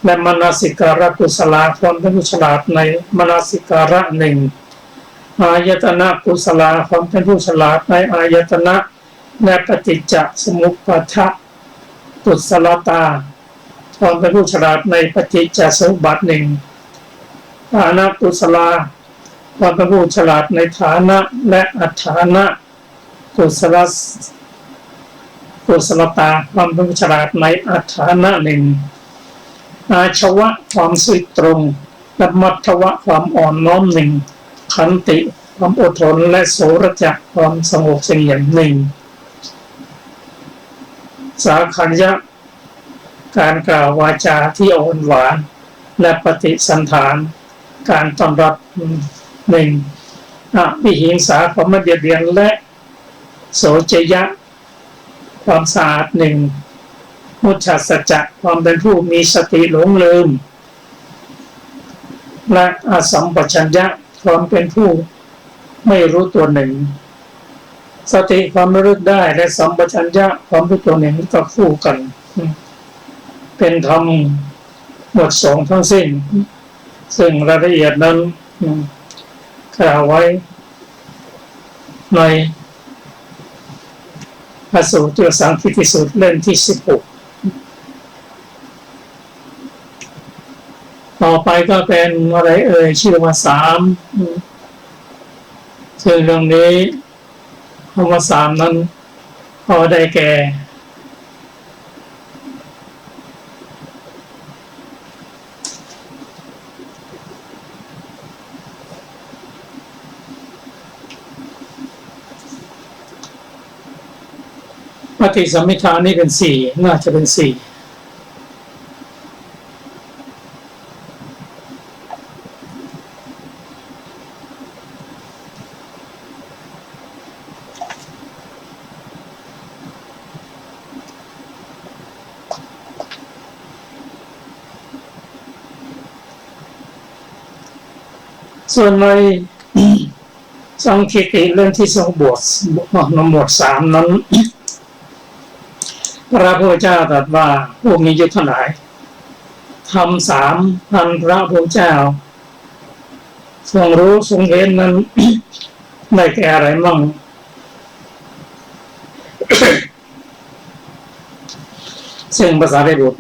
และมนสิการะกุศลาความเป็นผู้ฉลาดในมนสิการะหนึ่งอายตนะกุศลาความเป็นผู้ฉลาดในอายตนะและปฏิจจสมุปบาทกุศลตาความเป็นผู้ฉลาดในปฏิจจสมุปบาทหนึ่งฐานะกุศลาความเป็นผู้ฉลาดในฐานะและอัฏฐานะกุศลตาความเป็นผู้ฉลาดในอัฏฐานะหนึ่งอาชวะความซื่อตรงและมัทธวะความอ่อนน้อมหนึ่งขันติความอดทนและโสรจะความสงบเสงี่ยมหนึ่งสาขัญญะการกล่าววาจาที่อ่อนหวานและปฏิสันถานการต้อนรับหนึ่งอวิหิงสาความไม่เบียดเบียนและโสจยะความสะอาดหนึ่งมุจฉาสัจจะความเป็นผู้มีสติหลงลืมและอสัมปชัญญะความเป็นผู้ไม่รู้ตัวหนึ่งสติความระลึกได้และสัมปชัญญะความรู้ตัวหนึ่งก็คู่กันเป็นธรรมหมวดสองทั้งสิ้นซึ่งรายละเอียดนั้นกล่าวไว้ในพระสูตรสังคิติสูตรเล่มที่16ต่อไปก็เป็นอะไรชื่อว่าสามซึ่งเรื่องนี้คำว่าสามนั้นพอได้แก่ปฏิสัมภิทานี่เป็นสี่น่าจะเป็นสี่ส่วนในสังคิติเรื่องที่ทรงบวชหมวดสามนั้นพระพุทธเจ้าตรัสว่าพวกนี้ยึดทั้งหลายทำสามพันพระพุทธเจ้าทรงรู้ทรงเห็นนั้น ได้แก่อะไรมั่ง ซึ่งภาษาไทยบุตร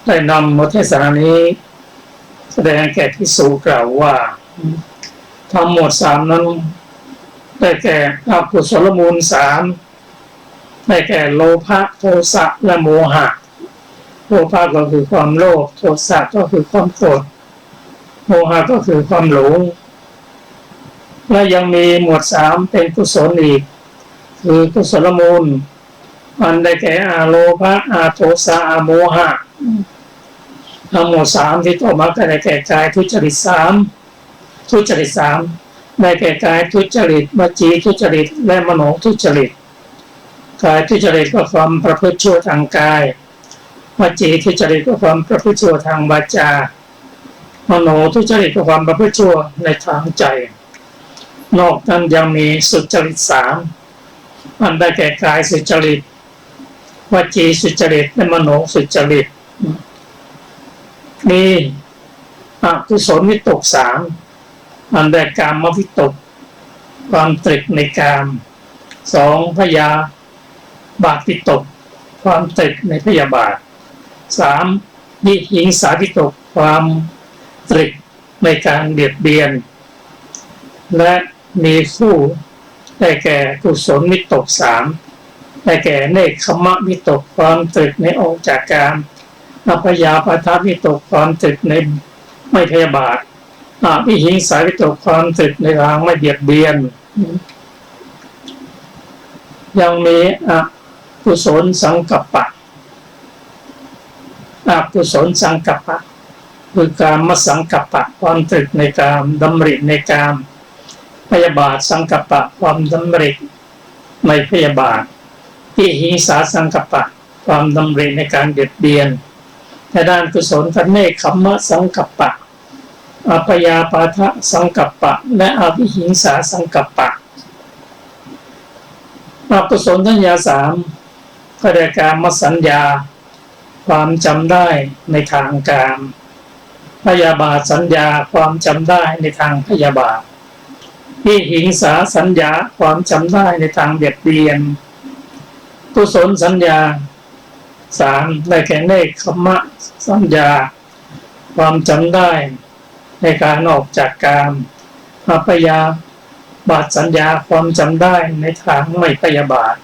ได้นำบทเทศนานี้แสดงแก่ภิกษุกล่าวว่าทำหมวดสามนั้นได้แก่อกุศลมูลสามได้แก่โลภะโทสะและโมหะโลภะก็คือความโลภโทสะก็คือความโกรธโมหะก็คือความหลงและยังมีหมวดสามเป็นกุศลอีกคือกุศลมูลมันได้แก่อาโลภะอาโทสะอาโมหะทั้งหมดสามที่ต่อมาก็ได้แก่กายทุจริตสามทุจริตสามได้แก่กายทุจริตวจีทุจริตและมโนทุจริตกายทุจริตก็ความประพฤติชั่วทางกายวจีทุจริตก็ความประพฤติชั่วทางวาจามโนทุจริตก็ความประพฤติชั่วในทางใจนอกนั้นยังมีสุจริตสามมันได้แก่กายสุจริตวจีสุจริตและมโนสุจริตมีอกุศลวิตกสามมันได้กามวิตกความตรึกในกามสองพยาบาทวิตกความตรึกในพยาบาทสามวิหิงสาวิตกความตรึกในการเบียดเบียนและมีคู่ได้แก่กุศลวิตกสามได้แก่เนกขมะวิตกความตรึกในออกจากกามอพยาปทวิตกความตรึกในไม่พยาบาทวิหิงสาวิตกความตรึกในทางไม่เบียดเบียนยังมีกุศลสังกัปปะกุศลสังกัปปะคือการมสังกัปปะความตรึกในกามดำริในกามพยาบาทสังกัปปะความดำริในพยาบาทวิหิงสาสังกัปปะ ความดำริในการเบียดเบียนในด้านกุศลเนคขมมะสังกัปปะอัพยาปาทะสังกัปปะและอวิหิงสาสังกัปปะอกุศลสัญญาสามก็ได้กามสัญญาความจำได้ในทางกามพยาบาทสัญญาความจำได้ในทางพยาบาทวิหิงสาสัญญาความจำได้ในทางเบียดเบียนกุศลสัญญาสามได้แก่เนคขมมะสัญญาความจำได้ในการออกจากกามอัพยาบาทสัญญาความจำได้ในทางไม่พยาบาท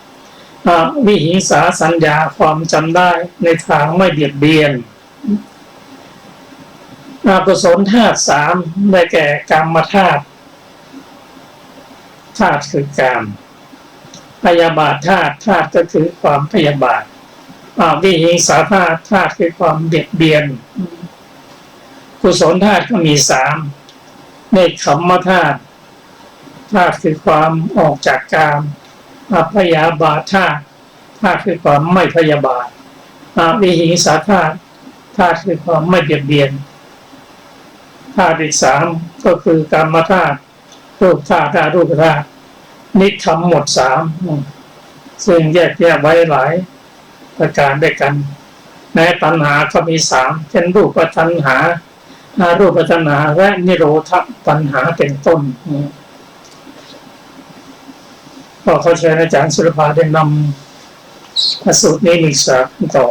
วิหิงสาสัญญาความจำได้ในทางไม่เบียดเบียนอกุศลธาตุสามได้แก่กามธาตุธาตุคือกามพยาบาทธาตุก็คือความพยาบาทวิหิงสาธาตุคือความเบียดเบียนกุศลธาตุก็มีสามเนคขมมะธาตุคือความออกจากกามพยาบาทธาตุคือความไม่พยาบาทวิหิงสาธาตุคือความไม่เบียดเบียนธาตุอีกสามก็คือกามธาตุรูปธาตุอรูปธาตุนิคขมหมดสามซึ่งแยกไว้หลายประการด้วยกันในตัณหาก็มีสามเช่นรูปตัณหาอรูปตัณหาและนิโรธตัณหาเป็นต้นก็ขอเชิญอาจารย์สุรภาได้นำพระสูตรนี้มีสาระต่อ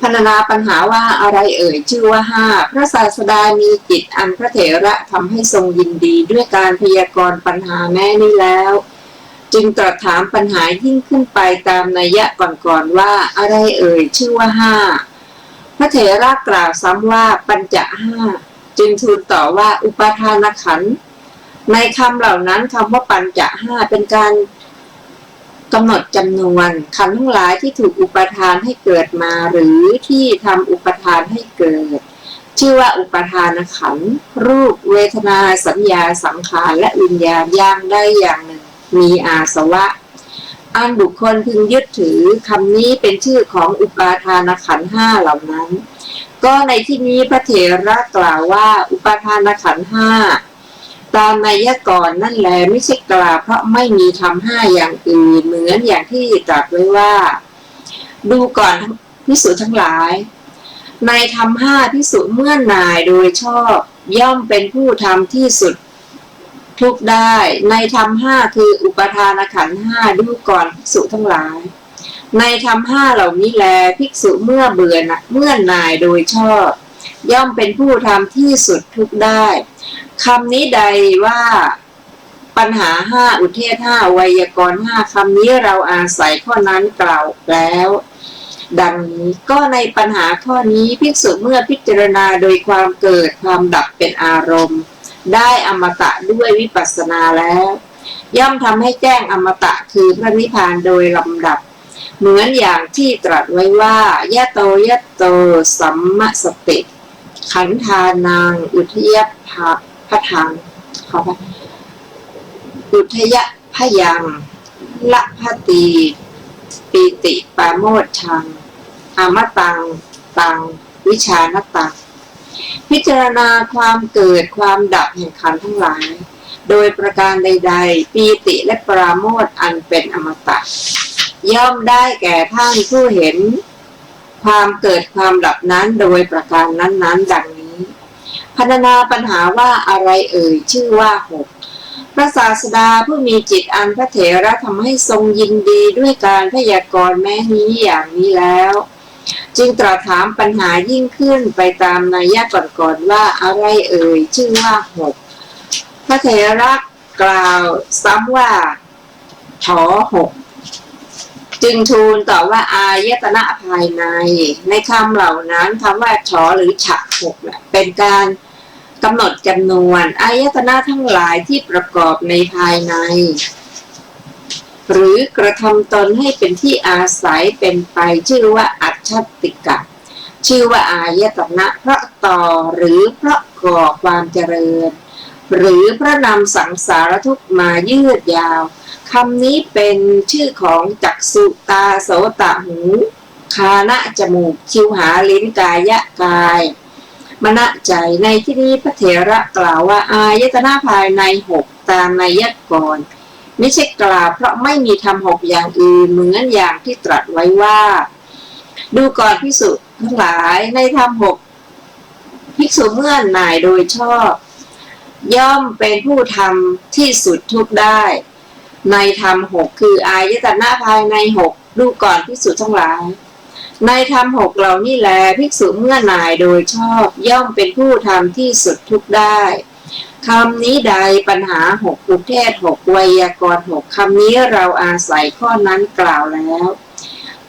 พรรณนาปัญหาว่าอะไรเอ่ยชื่อว่าห้าพระศาสดามีจิตอันพระเถระทำให้ทรงยินดีด้วยการพยากรณ์ปัญหาแม้นี้แล้วจึงตรัสถามปัญหายิ่งขึ้นไปตามนัยยะก่อนๆว่าอะไรเอ่ยชื่อว่าห้าพระเถระกล่าวซ้ำว่าปัญจห้าจึงทูลต่อว่าอุปาทานขันธ์ในคำเหล่านั้นคำว่าปัญจห้าเป็นการกำหนดจำนวนขันธ์ทั้งหลายที่ถูกอุปทานให้เกิดมาหรือที่ทำอุปทานให้เกิดชื่อว่าอุปทานขันธ์รูปเวทนาสัญญาสังขารและวิญญาณอย่างใดอย่างหนึ่งมีอาสวะอันบุคคลพึงยึดถือคำนี้เป็นชื่อของอุปาทานขันธ์ห้าเหล่านั้นก็ในที่นี้พระเถระกล่าวว่าอุปาทานขันธ์ห้าตามนัยยะก่อนนั่นแลไม่ใช่กล่าวเพราะไม่มีธรรมห้าอย่างอื่นเหมือนอย่างที่ตรัสไว้ว่าดูก่อนภิกษุทั้งหลายในธรรมห้าภิกษุเมื่อนายโดยชอบย่อมเป็นผู้ทำที่สุดทุกได้ในธรรมห้าคืออุปทานขันธ์ห้าดูก่อนภิกษุทั้งหลายในธรรมห้าเหล่านี้แลภิกษุเมื่อเมื่อนายโดยชอบย่อมเป็นผู้ทำที่สุดทุกได้คำนี้ใดว่าปัญหาห้าอุเทศห้าไวยากรณ์ห้าคำนี้เราอาศัยข้อนั้นกล่าวแล้วดังนี้ก็ในปัญหาข้อนี้ภิกษุเมื่อพิจารณาโดยความเกิดความดับเป็นอารมณ์ได้อมตะด้วยวิปัสสนาแล้วย่อมทำให้แจ้งอมตะคือพระนิพพานโดยลำดับเหมือนอย่างที่ตรัสไว้ว่ายะโตยะโตสัมมสติขันธานังอุทยพทังอุทยพยังละพตีปีติปาโมทชังอมตังตังวิชานตังพิจารณาความเกิดความดับแห่งขันธ์ทั้งหลายโดยประการใดๆปีติและปราโมทย์อันเป็นอมตะย่อมได้แก่ท่านผู้เห็นความเกิดความดับนั้นโดยประการนั้นๆดังนี้พรรณนาปัญหาว่าอะไรเอ่ยชื่อว่าหกพระศาสดาผู้มีจิตอันพระเถระทำให้ทรงยินดีด้วยการพยากรณ์แม้นี้อย่างนี้แล้วจึงตรัสถามปัญหายิ่งขึ้นไปตามนัยยะก่อนๆว่าอะไรเอ่ยชื่อว่าหกพระเถระกล่าวซ้ำว่าถอหกจึงทูลต่อว่าอายตนะภายในคำเหล่านั้นคำว่าถอหรือฉะหกเป็นการกำหนดจำนวนอายตนะทั้งหลายที่ประกอบในภายใน หรือกระทำตนให้เป็นที่อาศัยเป็นไปชื่อว่าอัจฉติกะชื่อว่าอายตนะเพราะต่อหรือเพราะก่อความเจริญหรือเพราะนำสังสารทุกข์มายืดยาวคำนี้เป็นชื่อของจักษุตาโสตหูคานะจมูกชิวหาลิ้นกายะกายมณใจในที่นี้พระเถระกล่าวว่าอายตนะภายใน6ตามนัยยะก่อนไม่ใช่กล่าวเพราะไม่มีธรรม6อย่างอื่นเหมือนอย่างที่ตรัสไว้ว่าดูก่อนภิกษุทั้งหลายในธรรม6ภิกษุเมื่อหน่ายโดยชอบย่อมเป็นผู้ทำที่สุดทุกได้ในธรรม6คืออายตนะภายใน6ดูก่อนภิกษุทั้งหลายในธรรม6เหล่านี้แลภิกษุเมื่อหน่ายโดยชอบย่อมเป็นผู้ทำที่สุดทุกได้คำนี้ใดปัญหา6อุเทศ6ไวยากรณ์6คำนี้เราอาศัยข้อนั้นกล่าวแล้ว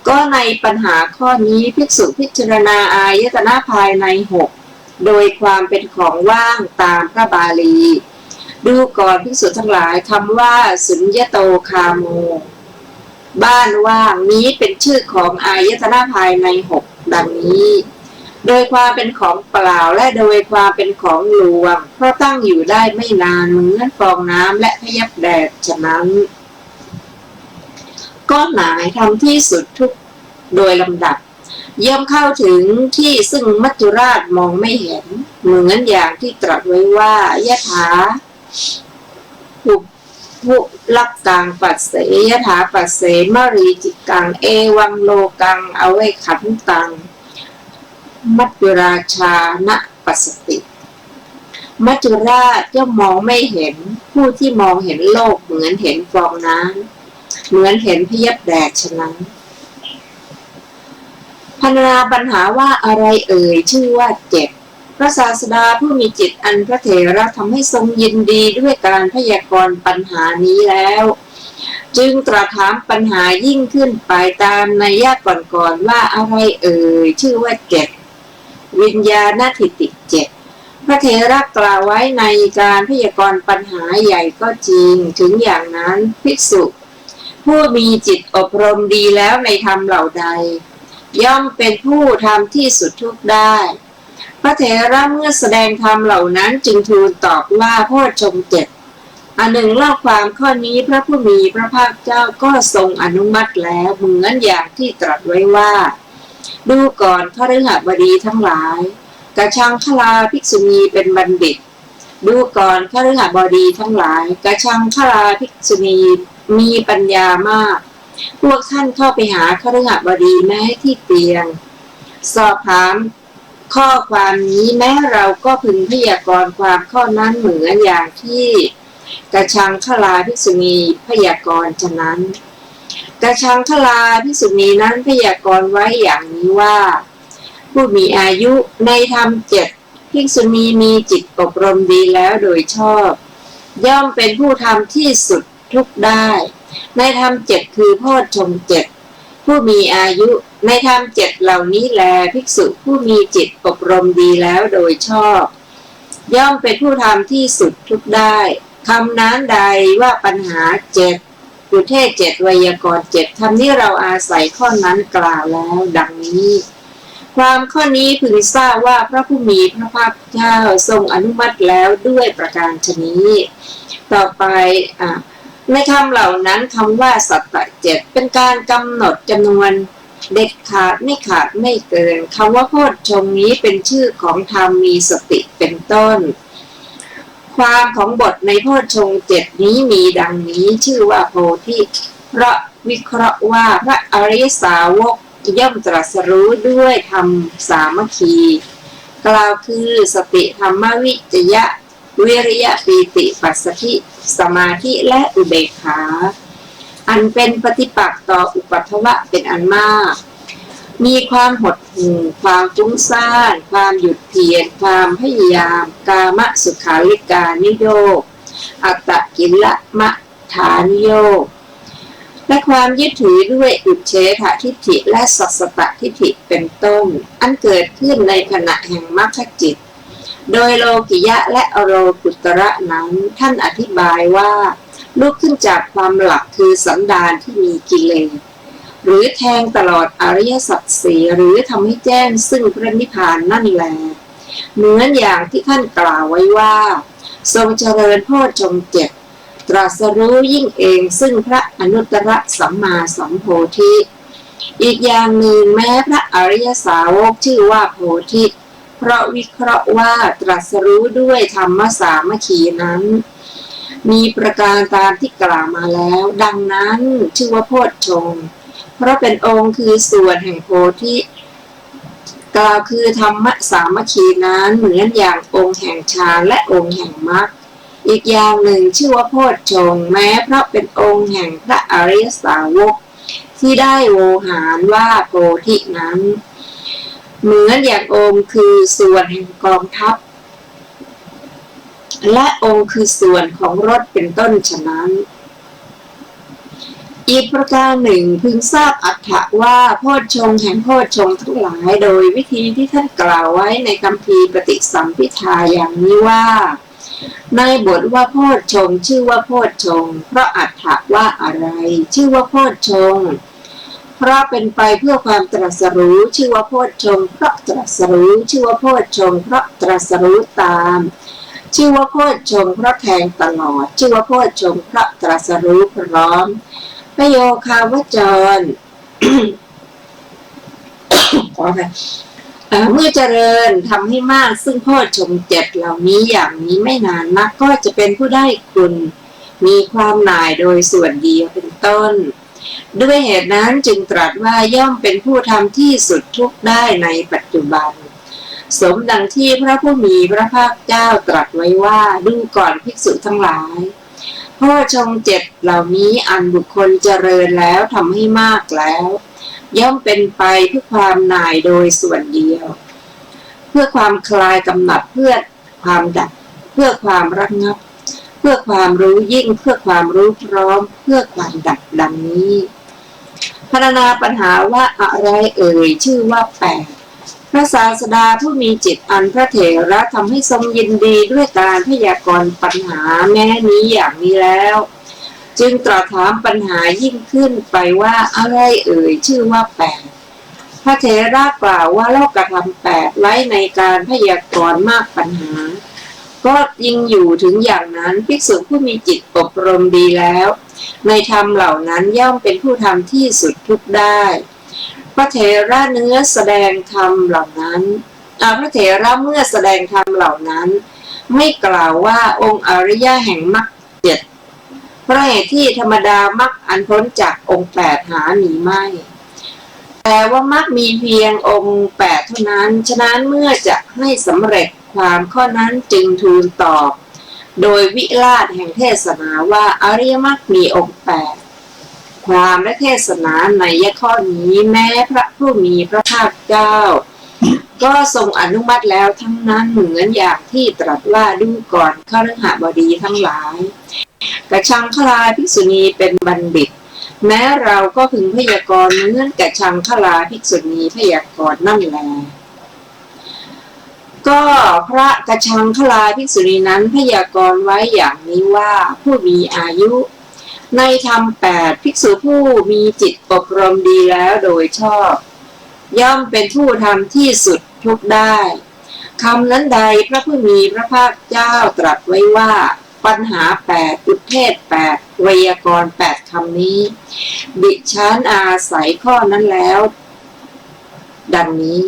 ก็ในปัญหาข้อนี้ภิกษุพิจารณาอายตนะภายใน6โดยความเป็นของว่างตามพระบาลีดูก่อนภิกษุทั้งหลายคำว่าสุญญโตคาโมบ้านว่างนี้เป็นชื่อของอายตนะภายใน6ดังนี้โดยความเป็นของเปล่าและโดยความเป็นของลวงเพราะตั้งอยู่ได้ไม่นานเหมือนฟองน้ำและพยับแดดฉะนั้นก็หมายทำที่สุดทุกโดยลำดับย่อมเข้าถึงที่ซึ่งมัจจุราชมองไม่เห็นเหมือนอย่างที่ตรัสไว้ว่ายะถาผู้ลักกังปัสเสยถาปัสเสมรีจิกังเอวังโลกังเอาไว้ขันตังมัจจุราชานะปัสสติมัจจุราชย่อมมองไม่เห็นผู้ที่มองเห็นโลกเหมือนเห็นฟองน้ำเหมือนเห็นพยับแดดฉะนั้นพรรณนาปัญหาว่าอะไรเอ่ยชื่อว่าเจ็บพระศาสดาผู้มีจิตอันพระเถระทำให้ทรงยินดีด้วยการพยากรณ์ปัญหานี้แล้วจึงตรัสถามปัญหายิ่งขึ้นไปตามนัยยะก่อนๆว่าอะไรเอ่ยชื่อว่าเจ็บวิญญาณทิฏฐิ7พระเถระกล่าวไว้ในการพยากรณ์ปัญหาใหญ่ก็จริงถึงอย่างนั้นภิกษุผู้มีจิตอบรมดีแล้วในธรรมเหล่าใดย่อมเป็นผู้ทำที่สุดทุกได้พระเถระเมื่อแสดงธรรมเหล่านั้นจึงทูลตอบว่าโพชฌงค์7อันหนึ่งเล่าความข้อนี้พระผู้มีพระภาคเจ้าก็ทรงอนุมัติแล้วเหมือนอย่างที่ตรัสไว้ว่าดูก่อนพฤหับดีทั้งหลายกะชังคลาภิกษุณีเป็นบัณฑิตดูก่อนพฤหับดีทั้งหลายกะชังคลาภิกษุณีมีปัญญามากพวกท่านเข้าไปหาพฤหับดีแม้ที่เตียงสอบถามข้อความนี้แม้เราก็พึงพยากรณ์ความข้อนั้นเหมือนอย่างที่กะชังคลาภิกษุณีพยากรณ์ฉะนั้นกะชังคลาภิกษุณีนั้นพยากรณ์ไว้อย่างนี้ว่าผู้มีอายุในธรรม7ภิกษุณีมีจิตอบรมดีแล้วโดยชอบย่อมเป็นผู้ทำที่สุดทุกได้ในธรรม7คือโพชฌงค์7ผู้มีอายุในธรรม7เหล่านี้แลภิกษุผู้มีจิตอบรมดีแล้วโดยชอบย่อมเป็นผู้ทำที่สุดทุกได้คำนั้นใดว่าปัญหา7อุเทศ7ไวยากรณ์7คำนี้เราอาศัยข้อนั้นกล่าวแล้วดังนี้ความข้อนี้พึงทราบว่าพระผู้มีพระภาคเจ้าทรงอนุมัติแล้วด้วยประการฉะนี้ต่อไปในคำเหล่านั้นคำว่าสัตตะ7เป็นการกำหนดจำนวนเด็ดขาดไม่ขาดไม่เกินคำว่าโพชฌงค์นี้เป็นชื่อของธรรมมีสติเป็นต้นความของบทในโพชฌงค์7นี้มีดังนี้ชื่อว่าโพธิเพราะวิเคราะห์ว่าพระอริยสาวกย่อมตรัสรู้ด้วยธรรมสามัคคีกล่าวคือสติธรรมวิจยะวิริยะปีติปัสสธิสมาธิและอุเบกขาอันเป็นปฏิปักษ์ต่ออุปัฏฐวะเป็นอันมากมีความหดหู่ความฟุ้งซ่านความหยุดเพียรความพยายามกามสุขาริกานิโยคอัตตกิลมะฐานิโยคและความยึดถือด้วยอุเฉททิฏฐิและสัสสตทิฏฐิเป็นต้นอันเกิดขึ้นในขณะแห่งมรรคจิตโดยโลกิยะและอโลกุตระนั้นท่านอธิบายว่า ลุกขึ้นจากความหลับคือสันดานที่มีกิเลสหรือแทงตลอดอริยสัจสี่หรือทำให้แจ้งซึ่งพระนิพพานนั่นแลเหมือนอย่างที่ท่านกล่าวไว้ว่าทรงเจริญโพชฌงค์ 7ตรัสรู้ยิ่งเองซึ่งพระอนุตตรสัมมาสัมโพธิอีกอย่างหนึ่งแม้พระอริยสาวกชื่อว่าโพธิเพราะวิเคราะห์ว่าตรัสรู้ด้วยธรรมสามัคคีนั้นมีประการตามที่กล่าวมาแล้วดังนั้นชื่อว่าโพชฌงค์เพราะเป็นองค์คือส่วนแห่งโพธิกล่าวคือธรรมสามัคคีนั้นเหมือนอย่างองค์แห่งฌานและองค์แห่งมรรคอีกอย่างหนึ่งชื่อว่าโพชฌงค์แม้เพราะเป็นองค์แห่งพระอริยสาวกที่ได้โวหารว่าโพธินั้นเหมือนอย่างองค์คือส่วนแห่งกองทัพและองค์คือส่วนของรถเป็นต้นฉะนั้นอีกประการหนึ่งพึงทราบอรรถะว่าโพชฌงค์แห่งโพชฌงค์ทั้งหลายโดยวิธีที่ท่านกล่าวไว้ในคัมภีร์ปฏิสัมภิทาอย่างนี้ว่าในบทว่าโพชฌงค์ชื่อว่าโพชฌงค์เพราะอรรถะว่าอะไรชื่อว่าโพชฌงค์เพราะเป็นไปเพื่อความตรัสรู้ชื่อว่าโพชฌงค์เพราะตรัสรู้ชื่อว่าโพชฌงค์เพราะตรัสรู้ตามชื่อว่าโพชฌงค์เพราะแทงตลอดชื่อว่าโพชฌงค์เพราะตรัสรู้พร้อมประโยคาวจร ขอค่ะเมื่อเจริญทำให้มากซึ่งโพชฌงค์ 7เหล่านี้อย่างนี้ไม่นานนักก็จะเป็นผู้ได้คุณมีความหน่ายโดยส่วนเดียวเป็นต้นด้วยเหตุนั้นจึงตรัสว่าย่อมเป็นผู้ทำที่สุดทุกได้ในปัจจุบันสมดังที่พระผู้มีพระภาคเจ้าตรัสไว้ว่าดูก่อนภิกษุทั้งหลายโพชฌงค์ 7เหล่านี้อันบุคคลเจริญแล้วทำให้มากแล้วย่อมเป็นไปเพื่อความหน่ายโดยส่วนเดียวเพื่อความคลายกำหนัดเพื่อความดับเพื่อความระงับเพื่อความรู้ยิ่งเพื่อความรู้พร้อมเพื่อความดับดังนี้พรรณนาปัญหาว่าอะไรเอ่ยชื่อว่า8พระศาสดาผู้มีจิตอันพระเถระทำให้ทรงยินดีด้วยการพยากรณ์ปัญหาแม้นี้อย่างนี้แล้วจึงตรัสถามปัญหายิ่งขึ้นไปว่าอะไรเอ่ยชื่อว่า8พระเถระกล่าวว่าโลกธรรม8ไว้ในการพยากรณ์มากปัญหาก็ยิ่งอยู่ถึงอย่างนั้นภิกษุผู้มีจิตอบรมดีแล้วในธรรมเหล่านั้นย่อมเป็นผู้ทำที่สุดทุกได้พระเถระเนื้อแสดงธรรมเหล่านั้นพระเถระเมื่อแสดงธรรมเหล่านั้นไม่กล่าวว่าองค์อริยะแห่งมรรค7เพราะเหตุที่ธรรมดามรรคอันพ้นจากองค์8หามีไม่แต่ว่ามรรคมีเพียงองค์8เท่านั้นฉะนั้นเมื่อจะให้สำเร็จความข้อนั้นจึงทูลตอบโดยวิราชแห่งเทศนาว่าอริยมรรคมีองค์8ความและเทศนาในข้อนี้แม้พระผู้มีพระภาคเจ้าก็ทรงอนุมัติแล้วทั้งนั้นเหมือนอย่างที่ตรัสว่าดูก่อนฆฤหับดีทั้งหลายกชังคลาภิกษุณีเป็นบัณฑิตแม้เราก็พึงพยากรณ์เหมือนกชังคลาภิกษุณีพยากรณ์นั่นแลก็พระกชังคลาภิกษุณีนั้นพยากรณ์ไว้อย่างนี้ว่าผู้มีอายุในธรรม8ภิกษุผู้มีจิตอบรมดีแล้วโดยชอบย่อมเป็นผู้ทำที่สุดทุกได้คำนั้นใดพระผู้มีพระภาคเจ้าตรัสไว้ว่าปัญหา8อุทเทศ8ไวยากรณ์8คำนี้ดิฉันอาศัยข้อนั้นแล้วดังนี้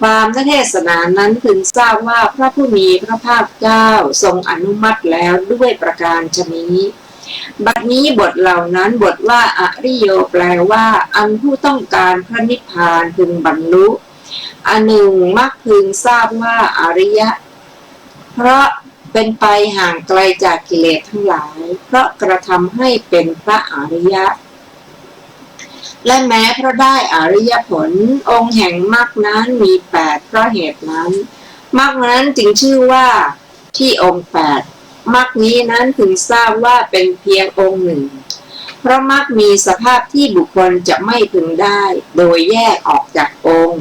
ความเทศนานั้นพึงทราบว่าพระผู้มีพระภาคเจ้าทรงอนุมัติแล้วด้วยประการฉะนี้บัดนี้บทเหล่านั้นบทว่าอริโยแปลว่าอันผู้ต้องการพระนิพพานพึงบรรลุอันหนึ่งมักพึงทราบว่าอริยะเพราะเป็นไปห่างไกลจากกิเลสทั้งหลายเพราะกระทำให้เป็นพระอริยะและแม้เพราะได้อริยผลองค์แห่งมรรคนั้นมี8เพราะเหตุนั้นมรรคนั้นจึงชื่อว่าที่องค์8มรรคนี้นั้นถึงทราบว่าเป็นเพียงองค์หนึ่งเพราะมรรคมีสภาพที่บุคคลจะไม่พึงได้โดยแยกออกจากองค์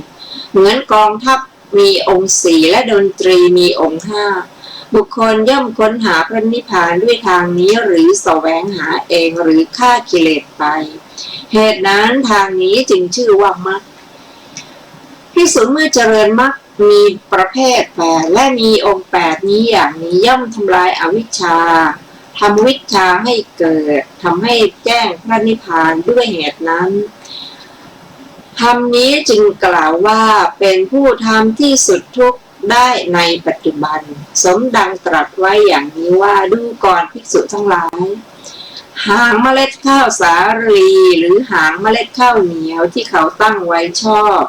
เหมือนกองทัพมีองค์4และดนตรีมีองค์5 บุคคลย่อมค้นหาพระนิพพานด้วยทางนี้หรือแสวงหาเองหรือฆ่ากิเลสไปเหตุนั้นทางนี้จึงชื่อว่ามรรคภิกษุเมื่อเจริญมรรคมีประเภทแปดและมีองค์แปดนี้อย่างนี้ย่อมทำลายอวิชชาทำวิชชาให้เกิดทำให้แจ้งพระนิพพานด้วยเหตุนั้นธรรมนี้จึงกล่าวว่าเป็นผู้ทำที่สุดทุกข์ได้ในปัจจุบันสมดังตรัสไว้อย่างนี้ว่าดูก่อนภิกษุทั้งหลายหางเมล็ดข้าวสาลีหรือหางเมล็ดข้าวเหนียวที่เขาตั้งไว้ชอบ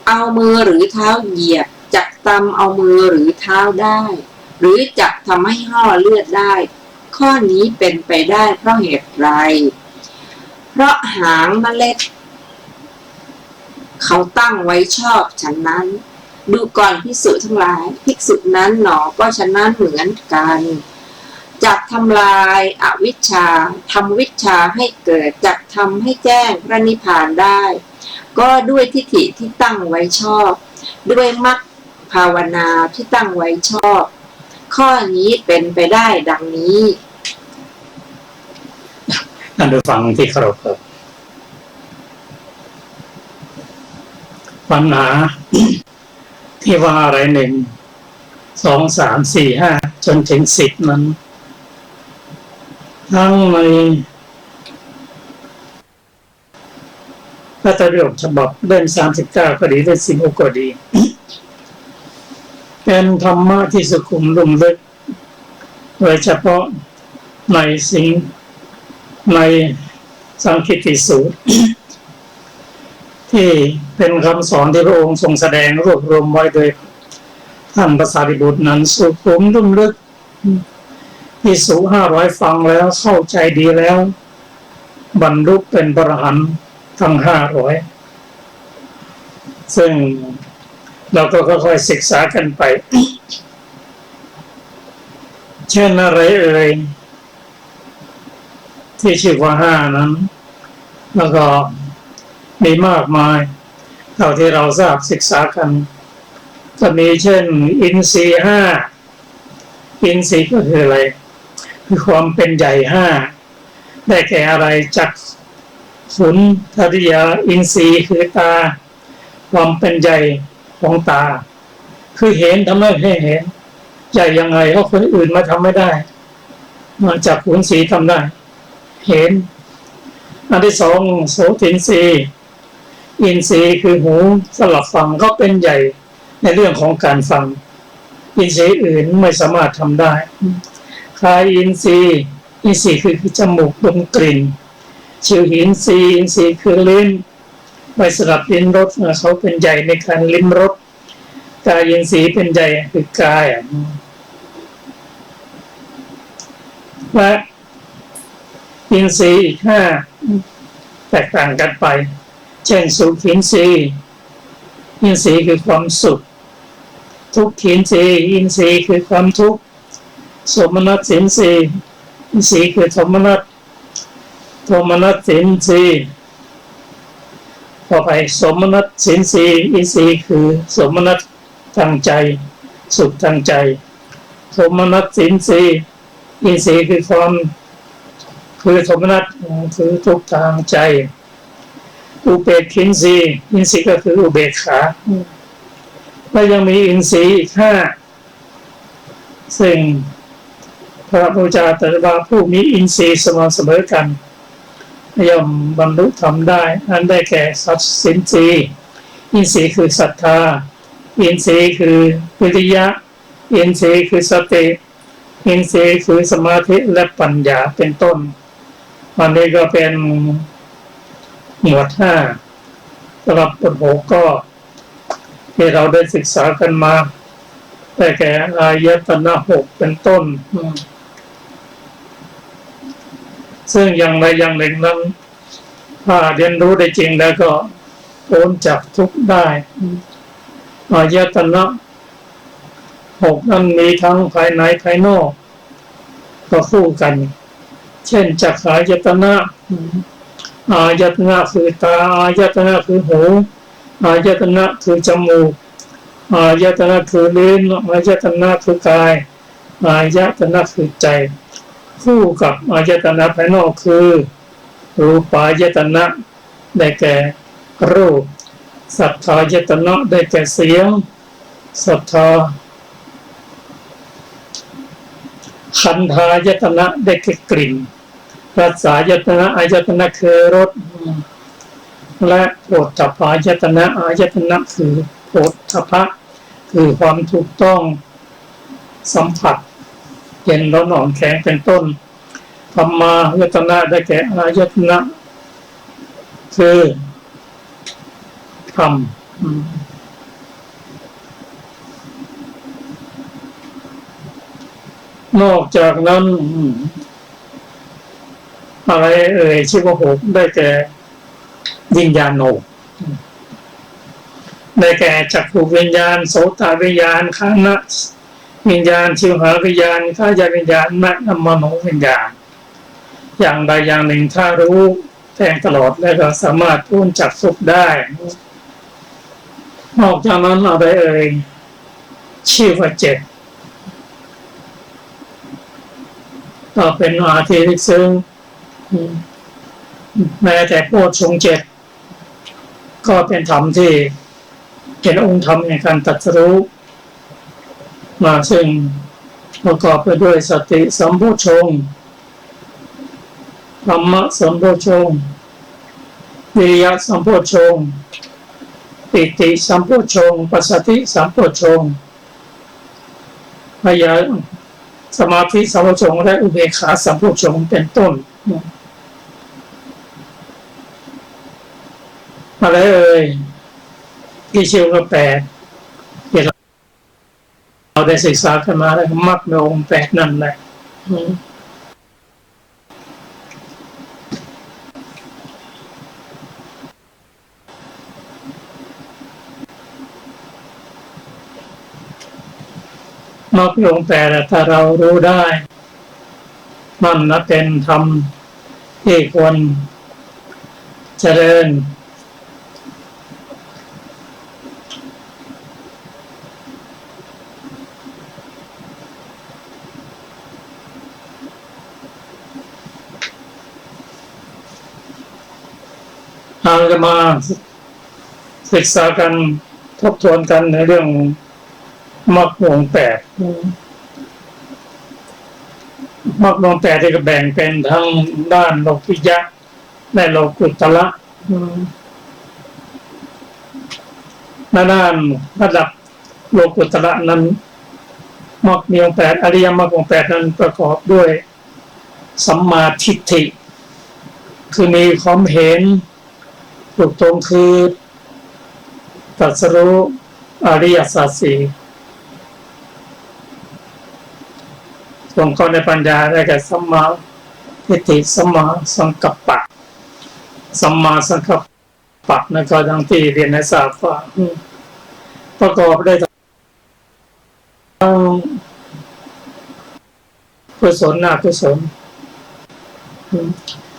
เอามือหรือเท้าเหยียบจักตำเอามือหรือเท้าได้หรือจักทำให้ห่อเลือดได้ข้อนี้เป็นไปได้เพราะเหตุไรเพราะหางเมล็ดเขาตั้งไว้ชอบฉะนั้นดูก่อนภิกษุทั้งหลายภิกษุนั้นหนอก็ฉะนั้นเหมือนกันจักทำลายอวิชชาทำวิชชาให้เกิดจักทำให้แจ้งพระนิพพานได้ก็ด้วยทิฏฐิที่ตั้งไว้ชอบด้วยมรรคภาวนาที่ตั้งไว้ชอบข้อนี้เป็นไปได้ดังนี้ท่านผู้ฟังที่เคารพครับปัญหาที่ว่าอะไร1 2 3 4 5จนถึง10นั้นทั้งในพระไตรปิฎกฉบับเล่ม39ก็ดีเล่ม16ก็ดีเป็นธรรมะที่สุขุมลุ่มลึกโดยเฉพาะในในสังคิตติสูตรที่เป็นคำสอนที่พระองค์ทรงแสดงรวบรวมไว้โดยท่านพระสารีบุตรนั้นสุขุมลุ่มลึกภิกษุ500ฟังแล้วเข้าใจดีแล้วบรรลุเป็นพระอรหันต์ทั้ง500ซึ่งเราก็ค่อยๆศึกษากันไปเช่นอะไรเอ่ยที่ชื่อว่า5นั้นแล้วก็มีมากมายเท่าที่เราทราบศึกษากันก็มีเช่นอินทรีย์5อินทรีย์ก็คืออะไรคือความเป็นใหญ่5ได้แก่อะไรจักขุนทริยาอินทรีย์คือตาความเป็นใหญ่ของตาคือเห็นทำให้เห็นใหญ่ยังไงเพราะคนอื่นมาทำไม่ได้มาจากขุนสีทำได้เห็นอันที่2โสตินทรีย์อินทรีย์คือหูสลับฟังก็เป็นใหญ่ในเรื่องของการฟังอินทรีย์อื่นไม่สามารถทำได้คายอินทรีย์คือจมูกดมกลิ่นชิวหินทรีย์อินทรีย์คือลิ้นไปสลับลิ้มรสเขาเป็นใหญ่ในการลิ้มรสกายอินทรีย์เป็นใหญ่คือกายและอินทรีย์อีก5แตกต่างกันไปเช่นสุขินทรีย์อินทรีย์คือความสุขทุกขินทรีย์อินทรีย์คือความทุกข์โสมนัสสินทรีย์อินทรีย์คือโทมนัสสินทรีย์ต่อไปโสมนัสสินทรีย์อินทรีย์คือโสมนัสทางใจสุขทางใจโทมนัสสินทรีย์อินทรีย์คือความคือโทมนัสคือทุกข์ทางใจอุเบกขินทรีย์อินทรีย์ก็คืออุเบกขาและยังมีอินทรีย์อีก5ซึ่งพระพุทธเจ้าตรัสว่าผู้มีอินทรีย์สม่ำเสมอกันย่อมบรรลุธรรมได้นั้นได้แก่สัจสินทรีย์อินทรีย์คือศรัทธาอินทรีย์คือวิริยะอินทรีย์คือสติอินทรีย์คือสมาธิและปัญญาเป็นต้นมันนี้ก็เป็นหมวด5สำหรับบท6ก็ที่เราได้ศึกษากันมาแต่แก่อายตนะ6เป็นต้นซึ่งอย่างใดอย่างหนึ่งนั้นถ้าเรียนรู้ได้จริงแล้วก็พ้นจากทุกข์ได้อายตนะ6นั้นมีทั้งภายในภายนอกก็คู่กันเช่นจักขายตนะอายตนะคือตาอายตนะคือหูอายตนะคือจมูก อายตนะคือลิ้นอายตนะคือกายอายตนะคือใจคู่กับอายตนะภายนอกคือรูปายตนะได้แก่รูปสัทธายตนะได้แก่เสียงสัทธาคันธายตนะได้แก่กลิ่นรสายตนะอายตนะคือรสและโผฏฐัพพายตนะอายตนะคือโผฏฐัพพะคือความถูกต้องสัมผัสเย็นร้อนอ่อนแข็งเป็นต้นธรรมายตนะได้แก่อายตนะคือธรรมนอกจากนั้นอะไรชื่อว่าหกได้แก่วิญญาณโนได้แก่จักขุวิญญาณโสตวิญญาณฆานวิญญาณชิวหาวิญญาณฆายวิญญาณมโนวิญญาณอย่างใดอย่างหนึ่งถ้ารู้แทงตลอดแล้วก็สามารถพ้นจากทุกข์ได้นอกจากนั้นอะไรชื่อว่าเจ็ดก็เป็นอาทิตย์ซึ่งแม้แต่โพชฌงค์เจ็ดก็เป็นธรรมที่เป็นองค์ธรรมในการตรัสรู้มาซึ่งประกอบไปด้วยสติสัมโพชฌงค์ธรรมะสัมโพชฌงค์วิริยะสัมโพชฌงค์ปิติสัมโพชฌงค์ปัสสัทธิสัมโพชฌงค์ปัญญาสมาธิสัมโพชฌงค์และอุเบกขาสัมโพชฌงค์เป็นต้นอะไรที่ชื่อว่าแปดที่เราได้ศึกษากันมาแล้วมรรคในองค์แปดนั่นแหละมรรคในองค์แปดถ้าเรารู้ได้นั่นนะเป็นธรรมที่ควรเจริญเราจะมาศึกษากันทบทวนกันในเรื่องมรรคองค์แปดมรรคองค์แปดที่ก็แบ่งเป็นทั้งด้านโลกิยะและโลกุตตระด้านระดับโลกุตระนั้นมรรคองค์แปดอริยมรรคองค์แปดนั้นประกอบด้วยสัมมาทิฏฐิคือมีความเห็นถูกตรงคือตรัสรู้อริยสัจสี่ส่วนข้อในปัญญาได้แก่สัมมาทิฏฐิสัมมาสังกัปปะสัมมาสังกัปปะนั่นก็ดังที่เรียนในศาสตร์ว่าประกอบได้ทั้งกุศลอกุศล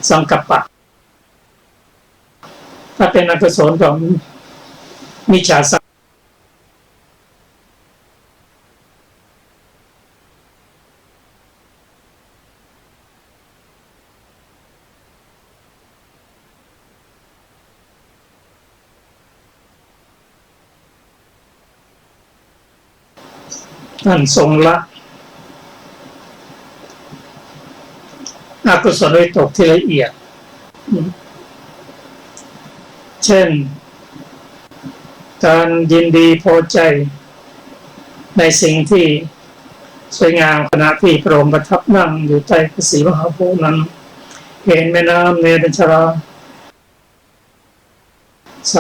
สังกัปปะถ้าเป็นอกุศลของมิจฉาสังท่านทรงละอกุศลวิตกที่ละเอียดเช่นการยินดีพอใจในสิ่งที่สวยงามขณะที่พระองค์ประทับนั่งอยู่ใต้พระศรีมหาโพธิ์นั้นเห็นแม่น้ำเนรัญชราใส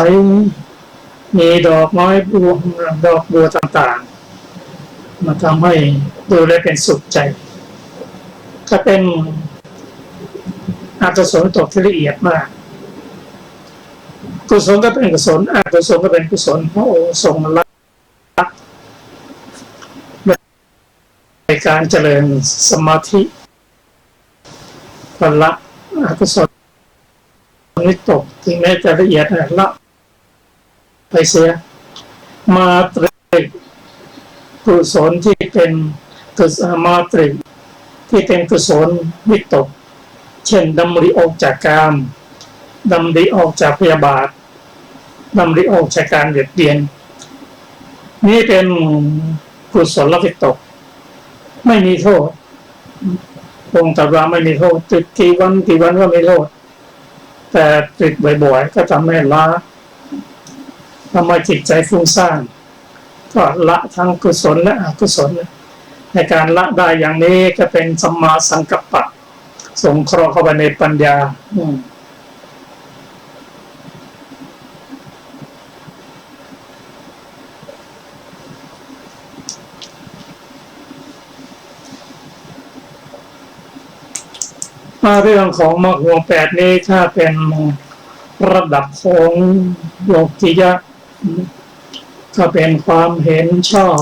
มีดอกไม้บัวดอกบัวต่างๆมาทำให้ดูแลเป็นสุขใจก็เป็นอกุศลตกที่ละเอียดมากกุศลก็เป็นกุศลอกุศลก็เป็นกุศลพระองค์ทรงละในการเจริญสมาธิละอกุศลวิตกถึงแม้จะละเอียดละไปเสียมาตรึก กุศลที่เป็นกุศลมาตริที่เป็นกุศลวิตกเช่นดำริออกจากกามดำริออกจากพยาบาทดำริออกจากการเบียดเบียนนี่เป็นกุศลวิตกไม่มีโทษองค์ตรัสไม่มีโทษติดกี่วันก็ไม่โทษแต่ติดบ่อยๆก็ทำให้ละทำให้จิตใจฟุ้งซ่านก็ละทั้งกุศลและอกุศลในการละได้อย่างนี้ก็เป็นสัมมาสังกัปปะสงเคราะห์เข้าไปในปัญญาเรื่องของมรรคแปดนี้ถ้าเป็นระดับของโลกิยะก็เป็นความเห็นชอบ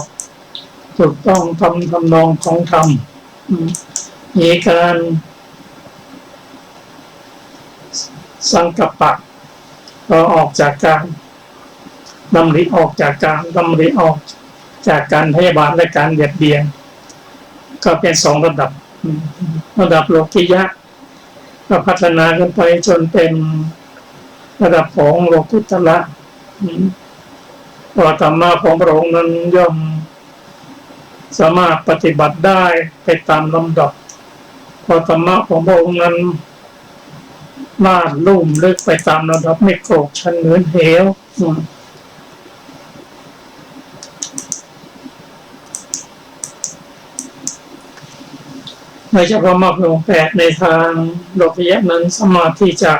ถูกต้องทำนองของธรรมมีการสังกัปปะก็ออกจากการดำริออกจากการดำริออกจากการพยาบาทและการเบียดเบียนก็เป็นสองระดับโลกิยะก็พัฒนาขึ้นไปจนเป็นระดับของโลกุตระธรรมะของพระองค์นั้นย่อมสามารถปฏิบัติได้ไปตามลำดับเพราะธรรมะของพระองค์นั้นลาดลุ่มลึกไปตามลำดับไม่โกรธชันเหมือนเหวในเฉพาะมรรคแปดในทางโลกิยะนั้นสามารถที่จะ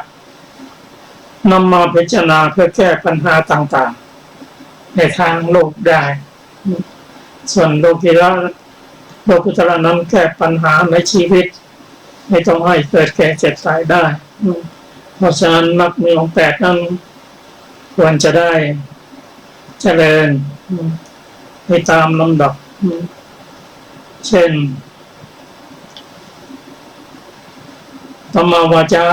นำมาพิจารณาเพื่อแก้ปัญหาต่างๆในทางโลกได้ส่วนโลกุตระนั้นแก้ปัญหาในชีวิตไม่ต้องให้เกิดแก่เจ็บตายได้เพราะฉะนั้นมรรคแปดนั้นควรจะได้เจริญไปตามลำดับเช่นธรรมวาจา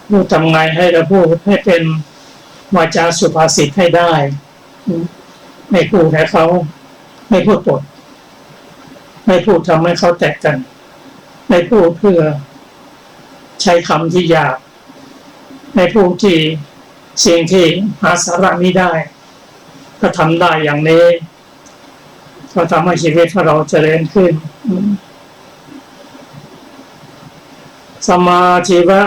พูดทำไงให้เราพูดให้เป็นวาจาสุภาษิตให้ได้ไม่พูดให้เขาไม่พูดปดไม่พูดทำให้เขาแตกกันไม่พูดเพื่อใช้คำที่หยาบไม่พูดที่สิ่งที่หาสาระไม่ได้ก็ทำได้อย่างนี้ก็ทำให้ชีวิตของเราเจริญขึ้นสมาชีวะ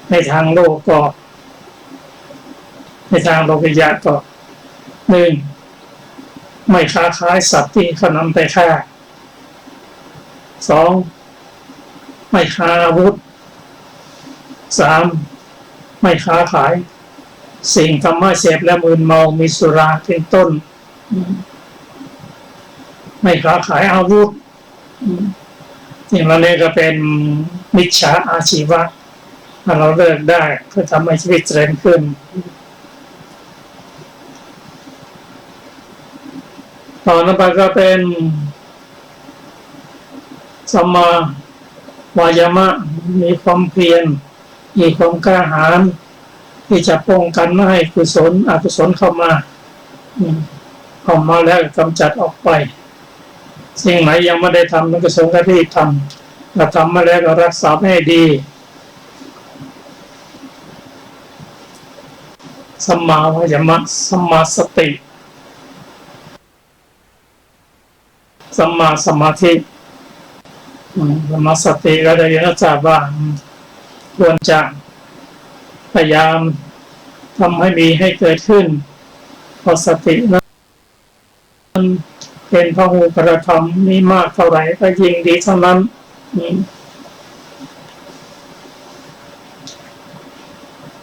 ในทางโลกก็ในทางโลกิยะก็หนึ่งไม่ค้าขายสัตว์ที่เขานำไปฆ่าสองไม่ค้าอาวุธสามไม่ค้าขายสิ่งทำให้เสพและมึนเมามีสุราเป็นต้นไม่ค้าขายอาวุธอย่างนี้ก็เป็นมิจฉาอาชีวะถ้าเราเลิกได้เพื่อทำให้ชีวิตเจริญขึ้นต่อไปก็เป็นสัมมาวายามะมีความเพียรมีความกล้าหาญที่จะป้องกันไม่ให้กุศลอกุศลเข้ามาแล้วกำจัดออกไปสิ่งไหนยังไม่ได้ทำมันก็สงฆ์ก็รีบทำเราทำมาแล้วก็รักษาให้ดีสัมมาวายามะสัมมาสติสัมมาสมาธิสัมมาสติก็ได้ยินทราบว่าควรจะพยายามทำให้มีให้เกิดขึ้นเพราะสตินั้นเป็นพหูปรธรรมมีมากเท่าไหร่ก็ยิ่งดีเท่านั้น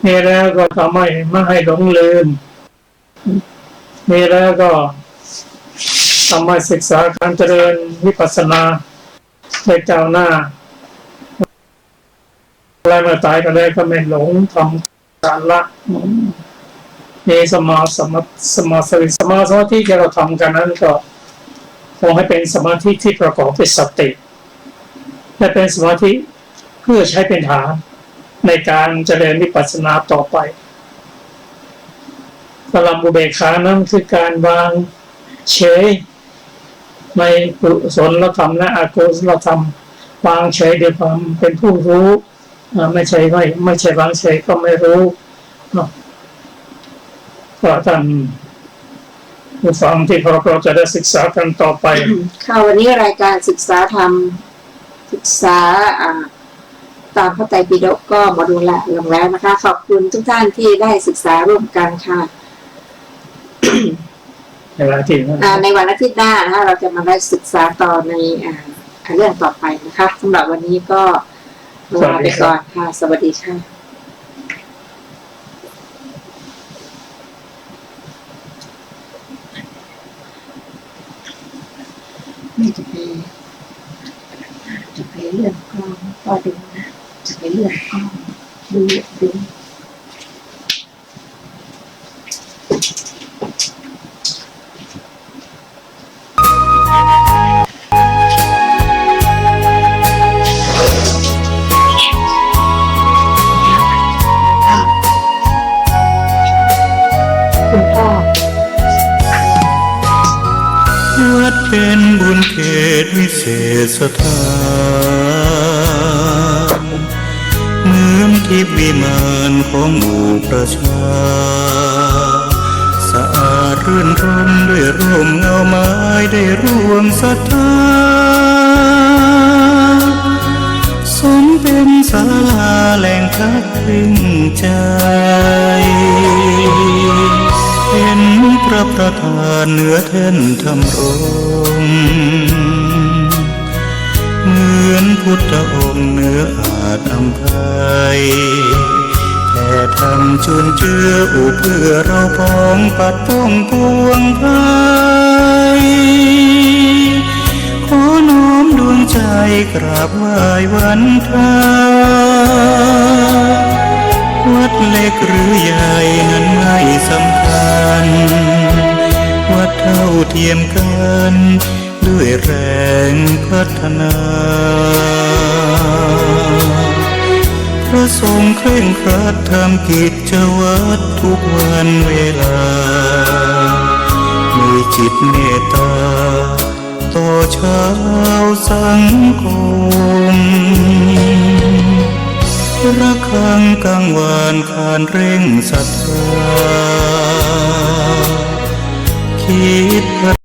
นี่แล้วก็ทำไม่ให้หลงลืมนี่แล้วก็ทำให้ศึกษาการเจริญวิปัสสนาให้ก้าวหน้าอะไรมาตายก็ได้ก็ไม่หลงทำการละนี่สมาธิที่เราทำกันนั้นก็ขอให้เป็นสมาธิที่ประกอบด้วยสติและเป็นสมาธิเพื่อใช้เป็นฐานในการเจริญวิปัสสนาต่อไป ปรมุเบกขานั้นคือการวางเฉยในกุศลธรรมและอกุศลธรรมวางเฉยด้วยความเป็นผู้รู้ไม่ใช่วางเฉยก็ไม่รู้ก็ท่านผู้ฟังที่เราจะได้ศึกษากันต่อไปค่ะวันนี้รายการศึกษาธรรมศึกษาตามพระไตรปิฎกก็หมดเวลาลงแล้วนะคะขอบคุณทุกท่านที่ได้ศึกษาร่วมกันค่ะในวันอาทิตย์หน้านะคะเราจะมาได้ศึกษาต่อในเรื่องต่อไปนะคะสำหรับวันนี้ก็ลาไปก่อนค่ะสวัสดีค่ะไม่จะไปเลื่อนกล้องก็ดูนะจะไปเลื่อนกล้องดูวัดเป็นบุญเขตวิเศษสถานเหมือนทิพย์วิมานของหมู่ประชาสะอาดรื่นรมด้วยร่มเงาไม้ได้ร่วมศรัทธาสมเป็นศาลาแหล่งพักพิงใจเห็นพระประธานเหนือแท่นธรรมรงค์เหมือนพุทธองค์เหนืออาจอำไพแต่ทำจุนเจืออุเพื่อเราพ้องปัดป้องปวงภัยขอน้อมดวงใจกราบไหว้วันทาวัดเล็กหรือใหญ่นั้นไม่สำคัญวัดเท่าเทียมกันด้วยแรงพัฒนาพระทรงเคร่งครัดทำกิจวัตรทุกวันเวลามีจิตเมตตาต่อชาวสังคมระฆังกังวานขานเร่งศรัทธาคิด